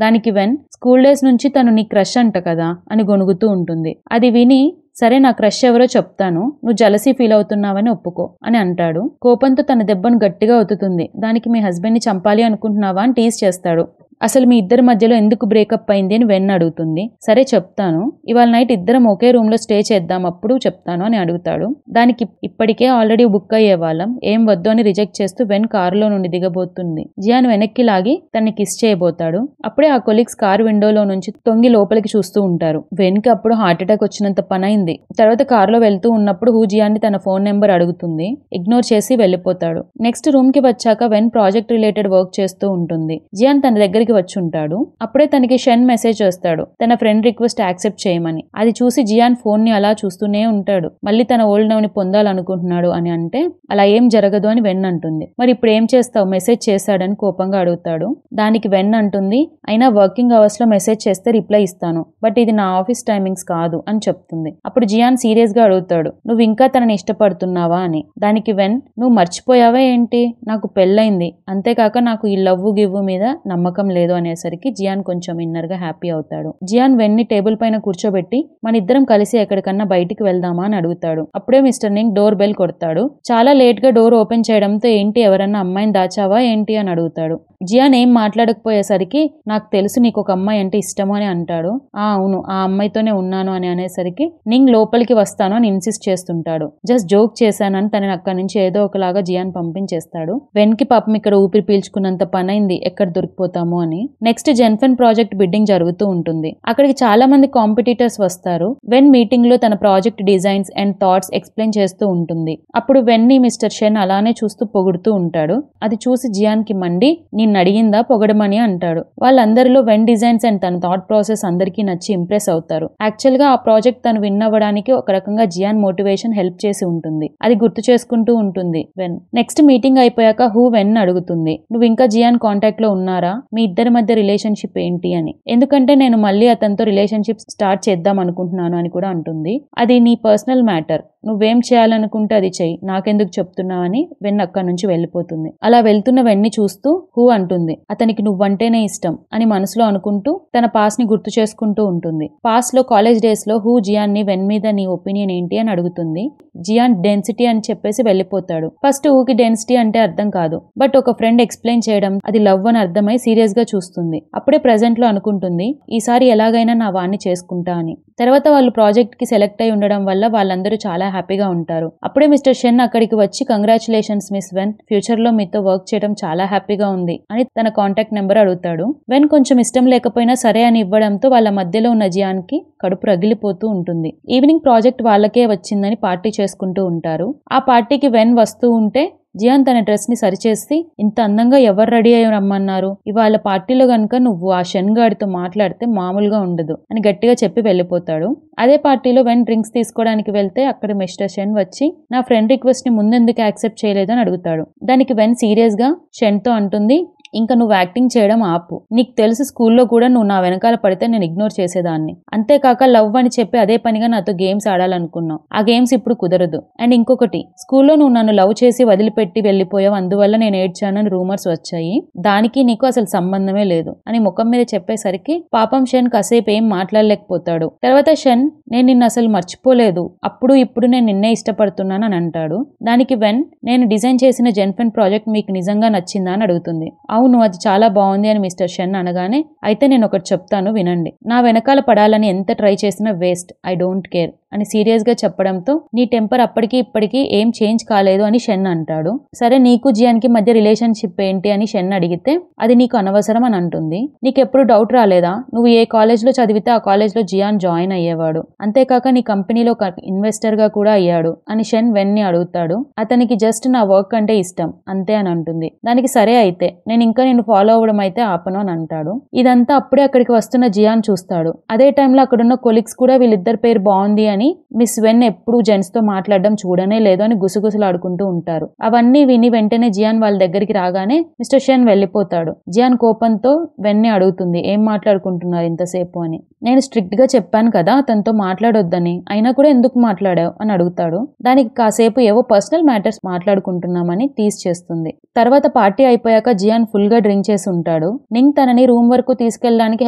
దానికి వెన్ స్కూల్ డేస్ నుంచి తను నీ క్రష్ అంట కదా అని గొణుగుతూ ఉంటుంది. అది విని సరే నా క్రష్ ఎవరో చెప్తాను, నువ్వు జలసీ ఫీల్ అవుతున్నావని ఒప్పుకో అని అంటాడు. కోపంతో తన దెబ్బను గట్టిగా ఒత్తుతుంది. దానికి మీ హస్బెండ్ ని చంపాలి అనుకుంటున్నావా అని టీజ్ చేస్తాడు. అసలు మీ ఇద్దరి మధ్యలో ఎందుకు బ్రేకప్ అయింది అని వెన్ అడుగుతుంది. సరే చెప్తాను, ఇవాళ నైట్ ఇద్దరం ఒకే రూమ్ లో స్టే చేద్దాం అప్పుడు చెప్తాను అని అడుగుతాడు. దానికి ఇప్పటికే ఆల్రెడీ బుక్ అయ్యే వాళ్ళం, ఏం వద్దు అని రిజెక్ట్ చేస్తూ వెన్ కారులో నుండి దిగబోతుంది. జియాన్ వెనక్కి లాగి తన్ని కిస్ చేయబోతాడు. అప్పుడే ఆ కొలీగ్స్ కారు విండోలో నుంచి తొంగి లోపలికి చూస్తూ ఉంటారు. వెన్ కి అప్పుడు హార్ట్ అటాక్ వచ్చినంత పని అయింది. తర్వాత కారులో వెళ్తూ ఉన్నప్పుడు హూ జియాన్ ని తన ఫోన్ నెంబర్ అడుగుతుంది. ఇగ్నోర్ చేసి వెళ్ళిపోతాడు. నెక్స్ట్ రూమ్ కి వచ్చాక వెన్ ప్రాజెక్ట్ రిలేటెడ్ వర్క్ చేస్తూ ఉంటుంది. జియాన్ తన దగ్గరికి వచ్చి ఉంటాడు. అప్పుడే తనకి షెన్ మెసేజ్ వస్తాడు, తన ఫ్రెండ్ రిక్వెస్ట్ యాక్సెప్ట్ చేయమని. అది చూసి జియాన్ ఫోన్ ని అలా చూస్తూనే ఉంటాడు. మళ్ళీ తన ఓల్డ్ లవ్ ని పొందాలనుకుంటున్నాడు అని అంటే అలా ఏం జరగదు అని వెన్ అంటుంది. మరి ఇప్పుడు ఏం చేస్తావు, మెసేజ్ చేశాడని కోపంగా అడుగుతాడు. దానికి వెన్ అంటుంది, అయినా వర్కింగ్ అవర్స్ లో మెసేజ్ చేస్తే రిప్లై ఇస్తాను, బట్ ఇది నా ఆఫీస్ టైమింగ్స్ కాదు అని చెప్తుంది. అప్పుడు జియాన్ సీరియస్ గా అడుగుతాడు, నువ్వు ఇంకా తనని ఇష్టపడుతున్నావా అని. దానికి వెన్ నువ్వు మర్చిపోయావా ఏంటి, నాకు పెళ్ళైంది, అంతేకాక నాకు ఈ లవ్ గివ్ మీద నమ్మకం లేదు అనేసరికి జియాన్ కొంచెం ఇన్నర్ గా హ్యాపీ అవుతాడు. జియాన్ వెన్ ని టేబుల్ పైన కూర్చోబెట్టి మన ఇద్దరం కలిసి ఎక్కడికన్నా బయటికి వెళ్దామా అని అడుగుతాడు. అప్పుడే మిస్టర్ నింగ్ డోర్ బెల్ కొడతాడు. చాలా లేట్ గా డోర్ ఓపెన్ చేయడంతో ఏంటి ఎవరన్నా అమ్మాయిని దాచావా ఏంటి అని అడుగుతాడు. జియాన్ ఏం మాట్లాడకపోయేసరికి నాకు తెలుసు నీకు ఒక అమ్మాయి అంటే ఇష్టము అని అంటాడు. అవును ఆ అమ్మాయితోనే ఉన్నాను అని అనేసరికి నింగ్ లోపలికి వస్తాను అని ఇన్సిస్ట్ చేస్తుంటాడు. జస్ట్ జోక్ చేశానని తనని అక్కడి నుంచి ఏదో ఒకలాగా జియాన్ పంపించేస్తాడు. వెన్ కి పాపం ఇక్కడ ఊపిరి పీల్చుకున్నంత పనైంది, ఎక్కడ దొరికిపోతాము అని. నెక్స్ట్ జెన్ఫన్ ప్రాజెక్ట్ బిడ్డింగ్ జరుగుతూ ఉంటుంది. అక్కడికి చాలా మంది కాంపిటీటర్స్ వస్తారు. వెన్ మీటింగ్ లో తన project designs and thoughts explain చేస్తూ ఉంటుంది. అప్పుడు వెన్ ని మిస్టర్ షెన్ అలానే చూస్తూ పొగుడుతూ ఉంటాడు. అది చూసి జియాన్ కి మండి నిన్ను అడిగిందా పొగడమని అంటాడు. వాళ్ళందరిలో వెన్ డిజైన్స్ అండ్ తన థాట్ ప్రాసెస్ అందరికీ నచ్చి ఇంప్రెస్ అవుతారు. యాక్చువల్ గా ఆ ప్రాజెక్ట్ తను విన్ అవ్వడానికి ఒక రకంగా జియాన్ మోటివేషన్ హెల్ప్ చేసి ఉంటుంది. అది గుర్తు చేసుకుంటూ ఉంటుంది వెన్. నెక్స్ట్ మీటింగ్ అయిపోయాక హూ వెన్ అడుగుతుంది, నువ్వు ఇంకా జియాన్ కాంటాక్ట్ లో ఉన్నారా, మీ ఇద్దరి మధ్య రిలేషన్షిప్ ఏంటి అని, ఎందుకంటే నేను మళ్ళీ అతనితో రిలేషన్షిప్ స్టార్ట్ చేద్దాం అనుకుంటున్నాను అని కూడా అంటుంది. అది నీ పర్సనల్ మ్యాటర్, నువ్వేం చేయాలనుకుంటే అది చెయ్యి, నాకెందుకు చెప్తున్నావని వెన్ అక్కడి నుంచి వెళ్ళిపోతుంది. అలా వెళ్తున్న వెన్ని చూస్తూ హూ అంటుంది, అతనికి నువ్వంటేనే ఇష్టం అని మనసులో అనుకుంటూ తన పాస్ ని గుర్తు చేసుకుంటూ ఉంటుంది. పాస్ లో కాలేజ్ డేస్ లో హూ జియాన్ ని వెన్ మీద నీ ఒపీనియన్ ఏంటి అని అడుగుతుంది. జియాన్ డెన్సిటీ అని చెప్పేసి వెళ్ళిపోతాడు. ఫస్ట్ హూకి డెన్సిటీ అంటే అర్థం కాదు, బట్ ఒక ఫ్రెండ్ ఎక్స్ప్లెయిన్ చేయడం అది లవ్ అని అర్థమై సీరియస్ గా చూస్తుంది. అప్పుడే ప్రెజెంట్ లో అనుకుంటుంది, ఈసారి ఎలాగైనా నా వాణ్ణి చేసుకుంటా అని. తర్వాత వాళ్ళు ప్రాజెక్ట్ కి సెలెక్ట్ అయి ఉండడం వల్ల వాళ్ళందరూ చాలా హ్యాపీగా ఉంటారు. అప్పుడే మిస్టర్ షెన్ అక్కడికి వచ్చి కంగ్రాచులేషన్స్ మిస్ వెన్, ఫ్యూచర్ లో మీతో వర్క్ చేయడం చాలా హ్యాపీగా ఉంది అని తన కాంటాక్ట్ నెంబర్ అడుగుతాడు. వెన్ కొంచెం ఇష్టం లేకపోయినా సరే అని ఇవ్వడంతో వాళ్ళ మధ్యలో ఉన్న జియాన్ కి కడుపు రగిలిపోతూ ఉంటుంది. ఈవినింగ్ ప్రాజెక్ట్ వాళ్ళకే వచ్చిందని పార్టీ చేసుకుంటూ ఉంటారు. ఆ పార్టీకి వెన్ వస్తూ ఉంటే జియాన్ తన డ్రెస్ ని సరిచేసి, ఇంత అందంగా ఎవరు రెడీ అయ్యి రమ్మన్నారు, ఇవాళ పార్టీలో గనుక నువ్వు ఆ షెన్ గాడితో మాట్లాడితే మామూలుగా ఉండదు అని గట్టిగా చెప్పి వెళ్ళిపోతాడు. అదే పార్టీలో వెన్ డ్రింక్స్ తీసుకోవడానికి వెళ్తే అక్కడ మిస్టర్ షెన్ వచ్చి నా ఫ్రెండ్ రిక్వెస్ట్ ని ముందెందుకు యాక్సెప్ట్ చేయలేదు అని అడుగుతాడు. దానికి వెన్ సీరియస్ గా షెన్ తో అంటుంది, ఇంకా నువ్వు యాక్టింగ్ చేయడం ఆపు, నీకు తెలుసు స్కూల్లో కూడా నువ్వు నా వెనకాల పడితే నేను ఇగ్నోర్ చేసేదాన్ని, అంతేకాక లవ్ అని చెప్పి అదే పనిగా నాతో గేమ్స్ ఆడాలనుకున్నావు, ఆ గేమ్స్ ఇప్పుడు కుదరదు, అండ్ ఇంకొకటి స్కూల్లో నువ్వు నన్ను లవ్ చేసి వదిలిపెట్టి వెళ్ళిపోయావు, అందువల్ల నేను ఏడ్చానని రూమర్స్ వచ్చాయి, దానికి నీకు అసలు సంబంధమే లేదు అని ముఖం మీద చెప్పేసరికి పాపం షెన్ కాసేపు ఏం మాట్లాడలేకపోతాడు. తర్వాత షెన్, నేను నిన్ను అసలు మర్చిపోలేదు, అప్పుడు ఇప్పుడు నేను నిన్నే ఇష్టపడుతున్నాను అని అంటాడు. దానికి వెన్, నేను డిజైన్ చేసిన జెన్ఫెన్ ప్రాజెక్ట్ మీకు నిజంగా నచ్చిందా అని అడుగుతుంది. అవును, అది చాలా బాగుంది అని మిస్టర్ షెన్ అనగానే, అయితే నేను ఒకటి చెప్తాను వినండి, నా వెనకాల పడాలని ఎంత ట్రై చేసినా వేస్ట్, ఐ డోంట్ కేర్ అని సీరియస్ గా చెప్పడంతో నీ టెంపర్ అప్పటికి ఇప్పటికీ ఏం చేంజ్ కాలేదు అని షెన్ అంటాడు. సరే నీకు జియాన్ కి మధ్య రిలేషన్షిప్ ఏంటి అని షెన్ అడిగితే అది నీకు అనవసరం అని అంటుంది. నీకెప్పుడు డౌట్ రాలేదా, నువ్వు ఏ కాలేజ్ లో చదివితే ఆ కాలేజ్ లో జియాన్ జాయిన్ అయ్యేవాడు, అంతేకాక నీ కంపెనీలో ఇన్వెస్టర్ గా కూడా అయ్యాడు అని షెన్ వెన్ ని అడుగుతాడు. అతనికి జస్ట్ నా వర్క్ అంటే ఇష్టం అంతే అని అంటుంది. దానికి సరే అయితే నేను ఇంకా నిన్ను ఫాలో అవ్వడం అయితే ఆపను అని అంటాడు. ఇదంతా అప్పుడే అక్కడికి వస్తున్న జియాన్ చూస్తాడు. అదే టైంలో అక్కడున్న కొలీగ్స్ కూడా వీళ్ళిద్దరి పేరు బాగుంది అని మిస్ వెన్ ఎప్పుడు జెంట్స్ తో మాట్లాడడం చూడనే లేదు అని గుసగుసలాడుకుంటూ ఉంటారు. అవన్నీ విని వెంటనే జియాన్ వాళ్ళ దగ్గరికి రాగానే మిస్టర్ షెన్ వెళ్ళిపోతాడు. జియాన్ కోపంతో వెన్ ని అడుగుతుంది, ఏం మాట్లాడుకుంటున్నారు ఇంతసేపు అని. నేను స్ట్రిక్ట్ గా చెప్పాను కదా అతనితో మాట్లాడొద్దని, అయినా కూడా ఎందుకు మాట్లాడావు అని అడుగుతాడు. దానికి కాసేపు ఏవో పర్సనల్ మ్యాటర్స్ మాట్లాడుకుంటున్నామని టీజ్ చేస్తుంది. తర్వాత పార్టీ అయిపోయాక జియాన్ ఫుల్ గా డ్రింక్ చేసి ఉంటాడు. నింగ్ తనని రూమ్ వరకు తీసుకెళ్ళడానికి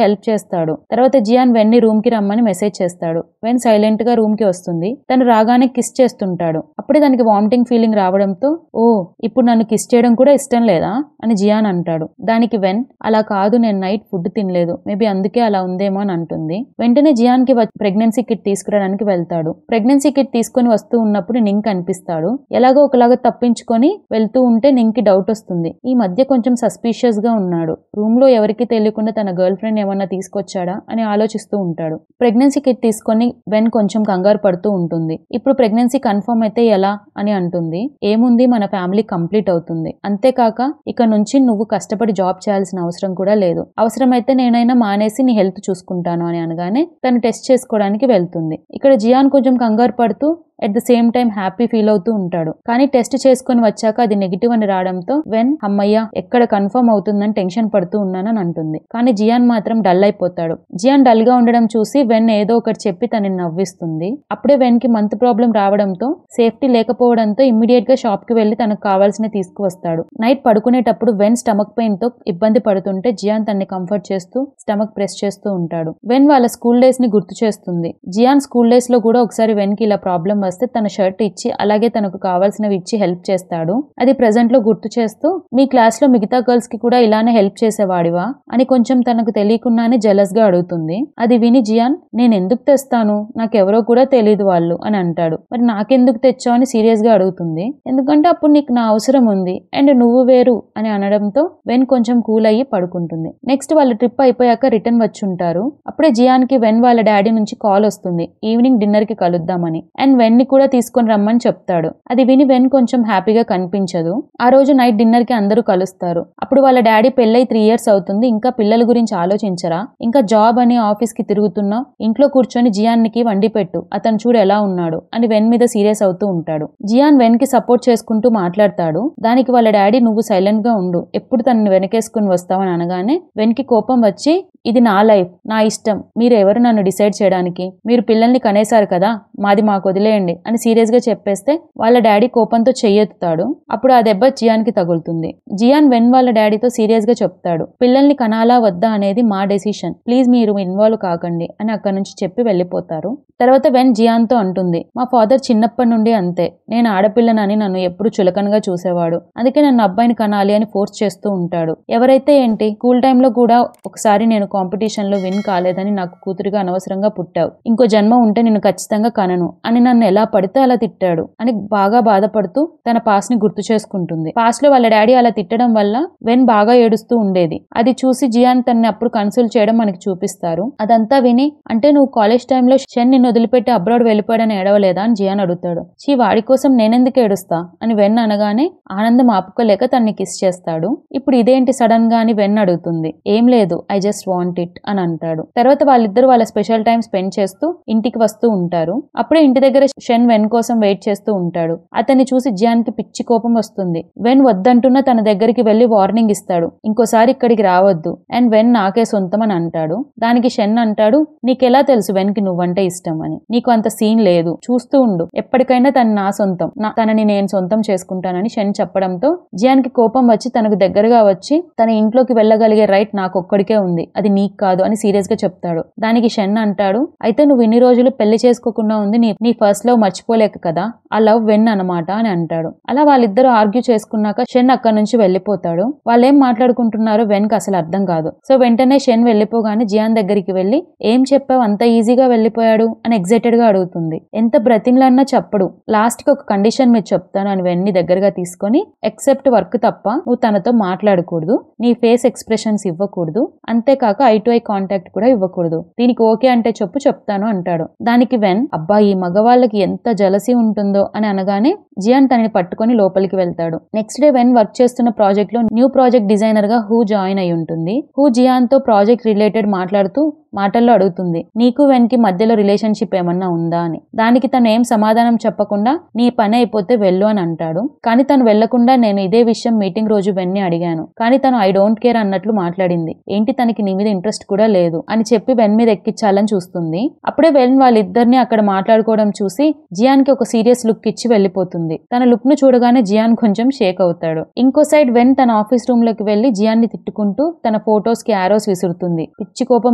హెల్ప్ చేస్తాడు. తర్వాత జియాన్ వెన్ ని రూమ్ కి రమ్మని మెసేజ్ చేస్తాడు. వెన్ సైలెంట్ గా రూమ్ కి వస్తుంది. తను రాగానే కిస్ చేస్తుంటాడు. అప్పుడే దానికి వామిటింగ్ ఫీలింగ్ రావడంతో, ఓ ఇప్పుడు నన్ను కిస్ చేయడం కూడా ఇష్టం లేదా అని జియాన్ అంటాడు. దానికి వెన్, అలా కాదు, నేను నైట్ ఫుడ్ తినలేదు, మేబీ అందుకే అలా ఉందేమో అని అంటుంది. వెంటనే జియాన్ కి ప్రెగ్నెన్సీ కిట్ తీసుకురావడానికి వెళ్తాడు. ప్రెగ్నెన్సీ కిట్ తీసుకొని వస్తూ ఉన్నప్పుడు నింగ్ కనిపిస్తాడు. ఎలాగో ఒకలాగా తప్పించుకొని వెళ్తూ ఉంటే నింగ్ కి డౌట్ వస్తుంది, ఈ మధ్య కొంచెం సస్పీషియస్ గా ఉన్నాడు, రూమ్ లో ఎవరికి తెలియకుండా తన గర్ల్ ఫ్రెండ్ ఏమన్నా తీసుకొచ్చాడా అని ఆలోచిస్తూ ఉంటాడు. ప్రెగ్నెన్సీ కిట్ తీసుకొని వెన్ కొంచెం కంగారు పడుతూ ఉంటుంది. ఇప్పుడు ప్రెగ్నెన్సీ కన్ఫర్మ్ అయితే ఎలా అని అంటుంది. ఏముంది, మన ఫ్యామిలీ కంప్లీట్ అవుతుంది, అంతేకాక ఇక నుంచి నువ్వు కష్టపడి జాబ్ చేయాల్సిన అవసరం కూడా లేదు, అవసరమైతే నేనైనా మానేసి నీ హెల్త్ చూసుకుంటాను అని అనగానే తను టెస్ట్ చేసుకోవడానికి వెళ్తుంది. ఇక్కడ జియాన్ కొంచెం కంగారు పడుతూ at the same time happy feel అవుతూ ఉంటాడు. కానీ టెస్ట్ చేసుకుని వచ్చాక అది నెగిటివ్ అని రావడంతో వెన్, అమ్మయ్య ఎక్కడ కన్ఫర్మ్ అవుతుందని టెన్షన్ పడుతూ ఉన్నానని అంటుంది. కానీ జియాన్ మాత్రం డల్ అయిపోతాడు. జియాన్ డల్ గా ఉండడం చూసి వెన్ ఏదో ఒకటి చెప్పి తనని నవ్విస్తుంది. అప్పుడే వెన్ కి మంత్ ప్రాబ్లం రావడంతో సేఫ్టీ లేకపోవడంతో ఇమ్మీడియట్ గా షాప్ కి వెళ్లి తనకు కావాల్సిన తీసుకువస్తాడు. నైట్ పడుకునేటప్పుడు వెన్ స్టమక్ పెయిన్ తో ఇబ్బంది పడుతుంటే జియాన్ తనని కంఫర్ట్ చేస్తూ స్టమక్ ప్రెస్ చేస్తూ ఉంటాడు. వెన్ వాళ్ళ స్కూల్ డేస్ ని గుర్తు చేస్తుంది. జియాన్ స్కూల్ డేస్ లో కూడా ఒకసారి వెన్ కి ఇలా ప్రాబ్లం వస్తే తన షర్ట్ ఇచ్చి అలాగే తనకు కావాల్సినవి ఇచ్చి హెల్ప్ చేస్తాడు. అది ప్రెజెంట్ లో గుర్తు చేస్తూ, మీ క్లాస్ లో మిగతా గర్ల్స్ కి కూడా ఇలానే హెల్ప్ చేసేవాడివా అని కొంచెం తనకు తెలియకుండానే జెలస్ గా అడుగుతుంది. అది విని జియాన్, నేను ఎందుకు తెస్తాను, నాకెవరో కూడా తెలియదు వాళ్ళు అని అంటాడు. మరి నాకెందుకు తెచ్చావు అని సీరియస్ గా అడుగుతుంది. ఎందుకంటే అప్పుడు నీకు నా అవసరం ఉంది అండ్ నువ్వు వేరు అని అనడంతో వెన్ కొంచెం కూల్ అయ్యి పడుకుంటుంది. నెక్స్ట్ వాళ్ళ ట్రిప్ అయిపోయాక రిటర్న్ వచ్చి ఉంటారు. అప్పుడే జియాన్ కి వెన్ వాళ్ళ డాడీ నుంచి కాల్ వస్తుంది, ఈవినింగ్ డిన్నర్ కి కలుద్దామని. అండ్ వెన్ వెన్ని కూడా తీసుకొని రమ్మని చెప్తాడు. అది విని వెన్ కొంచెం హ్యాపీగా కనిపించదు. ఆ రోజు నైట్ డిన్నర్ కి అందరూ కలుస్తారు. అప్పుడు వాళ్ళ డాడీ పెళ్ళై 3 years అవుతుంది, ఇంకా పిల్లల గురించి ఆలోచించరా, ఇంకా జాబ్ అని ఆఫీస్ కి తిరుగుతున్నావు, ఇంట్లో కూర్చొని జియాన్కి వండి పెట్టు, అతను చూడు ఎలా ఉన్నాడు అని వెన్ మీద సీరియస్ అవుతూ ఉంటాడు. జియాన్ వెన్ కి సపోర్ట్ చేసుకుంటూ మాట్లాడతాడు. దానికి వాళ్ళ డాడీ నువ్వు సైలెంట్ గా ఉండు, ఎప్పుడు తనని వెనకేసుకుని వస్తావని అనగానే వెన్ కి కోపం వచ్చి ఇది నా లైఫ్, నా ఇష్టం, మీరు ఎవరు నన్ను డిసైడ్ చేయడానికి, మీరు పిల్లల్ని కనేశారు కదా, మాది మాకు వదిలేయండి అని సీరియస్ గా చెప్పేస్తే వాళ్ళ డాడీ కోపంతో చెయ్యెత్తుతాడు. అప్పుడు ఆ దెబ్బ జియాన్ కి తగులుతుంది. జియాన్ వెన్ వాళ్ళ డాడీతో సీరియస్ గా చెప్తాడు, పిల్లల్ని కనాలా వద్దా అనేది మా డెసిషన్, ప్లీజ్ మీరు ఇన్వాల్వ్ కాకండి అని అక్కడి నుంచి చెప్పి వెళ్ళిపోతారు. తర్వాత వెన్ జియాన్ తో అంటుంది, మా ఫాదర్ చిన్నప్పటి నుండి అంతే, నేను ఆడపిల్లనని నన్ను ఎప్పుడు చులకనగా చూసేవాడు, అందుకే నన్ను అబ్బాయిని కనాలి అని ఫోర్స్ చేస్తూ ఉంటాడు. ఎవరైతే ఏంటి, స్కూల్ టైంలో కూడా ఒకసారి నేను కాంపిటీషన్ లో విన్ కాలేదని నాకు కూతురుగా అనవసరంగా పుట్టావు, ఇంకో జన్మ ఉంటే నేను ఖచ్చితంగా కనను అని నన్ను ఎలా పడితే అలా తిట్టాడు అని బాగా బాధపడుతూ తన పాస్ ని గుర్తు చేసుకుంటుంది. పాస్ లో వాళ్ళ డాడీ అలా తిట్టడం వల్ల వెన్ బాగా ఏడుస్తూ ఉండేది. అది చూసి జియాన్ తనని అప్పుడు కన్సోల్ చేయడం మనకి చూపిస్తారు. అదంతా విని, అంటే నువ్వు కాలేజ్ టైంలో షెన్ నిన్ను వదిలిపెట్టి అబ్రాడ్ వెళ్ళిపోయాడని ఏడవలేదా అని జియాన్ అడుగుతాడు. వాడి కోసం నేనెందుకు ఏడుస్తా అని వెన్ అనగానే ఆనందం ఆపుకోలేక తనని కిస్ చేస్తాడు. ఇప్పుడు ఇదేంటి సడన్ గా అని వెన్ అడుగుతుంది. ఏం లేదు, ఐ జస్ట్ వాంట్ ఇట్ అని అంటాడు. తర్వాత వాళ్ళిద్దరు వాళ్ళ స్పెషల్ టైం స్పెండ్ చేస్తూ ఇంటికి వస్తూ ఉంటారు. అప్పుడే ఇంటి దగ్గర షెన్ వెన్ కోసం వెయిట్ చేస్తూ ఉంటాడు. అతన్ని చూసి జియాన్ కి పిచ్చి కోపం వస్తుంది. వెన్ వద్దంటున్నా తన దగ్గరికి వెళ్లి వార్నింగ్ ఇస్తాడు, ఇంకోసారి ఇక్కడికి రావద్దు, అండ్ వెన్ నాకే సొంతం అని అంటాడు. దానికి షెన్ అంటాడు, నీకెలా తెలుసు వెన్ కి నువ్వంటే ఇష్టం అని, నీకు అంత సీన్ లేదు, చూస్తూ ఉండు, ఎప్పటికైనా తను నా సొంతం, తనని నేను సొంతం చేసుకుంటానని షెన్ చెప్పడంతో జియాన్ కి కోపం వచ్చి తనకు దగ్గరగా వచ్చి తన ఇంట్లోకి వెళ్ళగలిగే రైట్ నాకొక్కడికే ఉంది, అది నీకు కాదు అని సీరియస్ గా చెప్తాడు. దానికి షెన్ అంటాడు, అయితే నువ్వు ఇన్ని రోజులు పెళ్లి చేసుకోకుండా ఉంది నీ ఫస్ట్ లవ్ మర్చిపోలేక కదా, ఆ లవ్ వెన్ అనమాట అని అంటాడు. అలా వాళ్ళిద్దరు ఆర్గ్యూ చేసుకున్నాక షెన్ అక్కడి నుంచి వెళ్ళిపోతాడు. వాళ్ళేం మాట్లాడుకుంటున్నారో వెన్ కి అసలు అర్థం కాదు. సో వెంటనే షెన్ వెళ్ళిపోగానే జియాన్ దగ్గరికి వెళ్ళి ఏం చెప్పావు, అంత ఈజీగా వెళ్ళిపోయాడు అని ఎగ్జైటెడ్ గా అడుగుతుంది. ఎంత బ్రతిమ్లన్నా చెప్పడు. లాస్ట్ కి ఒక కండిషన్ మీద చెప్తాను అని వెన్ని దగ్గరగా తీసుకొని, ఎక్సెప్ట్ వర్క్ తప్ప నువ్వు తనతో మాట్లాడకూడదు, నీ ఫేస్ ఎక్స్ప్రెషన్స్ ఇవ్వకూడదు, అంతేకాక ఐ టు ఐ కాంటాక్ట్ కూడా ఇవ్వకూడదు, దీనికి ఓకే అంటే చెప్తాను అంటాడు. దానికి వెన్ అబ్బా ఈ మగవాళ్ళకి ఎంత జలసీ ఉంటుందో అని అనగానే జియాన్ తనని పట్టుకొని లోపలికి వెళ్తాడు. నెక్స్ట్ డే వెన్ వర్క్ చేస్తున్న ప్రాజెక్ట్ లో న్యూ ప్రాజెక్ట్ డిజైనర్ గా హూ జాయిన్ అయి ఉంటుంది. హూ జియాన్ తో ప్రాజెక్ట్ రిలేటెడ్ మాట్లాడుతూ మాటల్లో అడుగుతుంది, నీకు వెన్ కి మధ్యలో రిలేషన్షిప్ ఏమన్నా ఉందా అని. దానికి తను ఏం సమాధానం చెప్పకుండా నీ పని అయిపోతే వెళ్ళు అని అంటాడు. కానీ తను వెళ్లకుండా నేను ఇదే విషయం మీటింగ్ రోజు వెన్ని అడిగాను, కానీ తను ఐ డోంట్ కేర్ అన్నట్లు మాట్లాడింది, ఏంటి తనకి నీ మీద ఇంట్రెస్ట్ కూడా లేదు అని చెప్పి వెన్ మీద ఎక్కించాలని చూస్తుంది. అప్పుడే వెన్ వాళ్ళిద్దరిని అక్కడ మాట్లాడుకోవడం చూసి జియాన్ కి ఒక సీరియస్ లుక్ ఇచ్చి వెళ్ళిపోతుంది. తన లుక్ ను చూడగానే జియాన్ కొంచెం షేక్ అవుతాడు. ఇంకో సైడ్ వెన్ తన ఆఫీస్ రూమ్ లోకి వెళ్లి జియాన్ ని తిట్టుకుంటూ తన ఫోటోస్ కి ఆరోస్ విసురుతుంది. పిచ్చి కోపం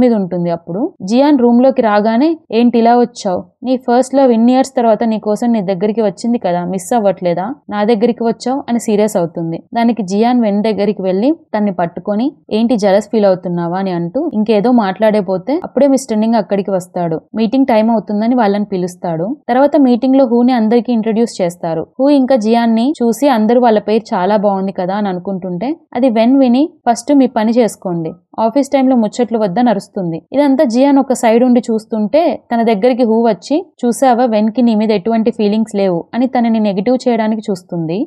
మీద ఉంటుంది. అప్పుడు జియాన్ రూమ్ లోకి రాగానే ఏంటి ఇలా వచ్చావు, నీ ఫస్ట్ లవ్ ఇన్ని ఇయర్స్ తర్వాత నీ కోసం నీ దగ్గరికి వచ్చింది కదా, మిస్ అవ్వట్లేదా, నా దగ్గరికి వచ్చావు అని సీరియస్ అవుతుంది. దానికి జియాన్ వెన్ దగ్గరికి వెళ్లి తన్ని పట్టుకొని ఏంటి జలస్ ఫీల్ అవుతున్నావా అని అంటూ ఇంకేదో మాట్లాడేపోతే అప్పుడే మిస్టర్ నింగ్ అక్కడికి వస్తాడు. మీటింగ్ టైం అవుతుందని వాళ్ళని పిలుస్తాడు. తర్వాత మీటింగ్ లో హూని అందరికి ఇంట్రడ్యూస్ చేస్తారు. హూ ఇంకా జియాన్ ని చూసి అందరూ వాళ్ళ పేరు చాలా బాగుంది కదా అని అనుకుంటుంటే అది వెన్ విని ఫస్ట్ మీ పని చేసుకోండి, ఆఫీస్ టైంలో ముచ్చట్లు వద్ద నరుస్తుంది. ఇదంతా జియాన్ ఒక సైడ్ ఉండి చూస్తుంటే తన దగ్గరికి హూ వచ్చి చూసావా వెన్ కి నీ మీద ఎటువంటి ఫీలింగ్స్ లేవు అని తనని నెగిటివ్ చేయడానికి చూస్తుంది.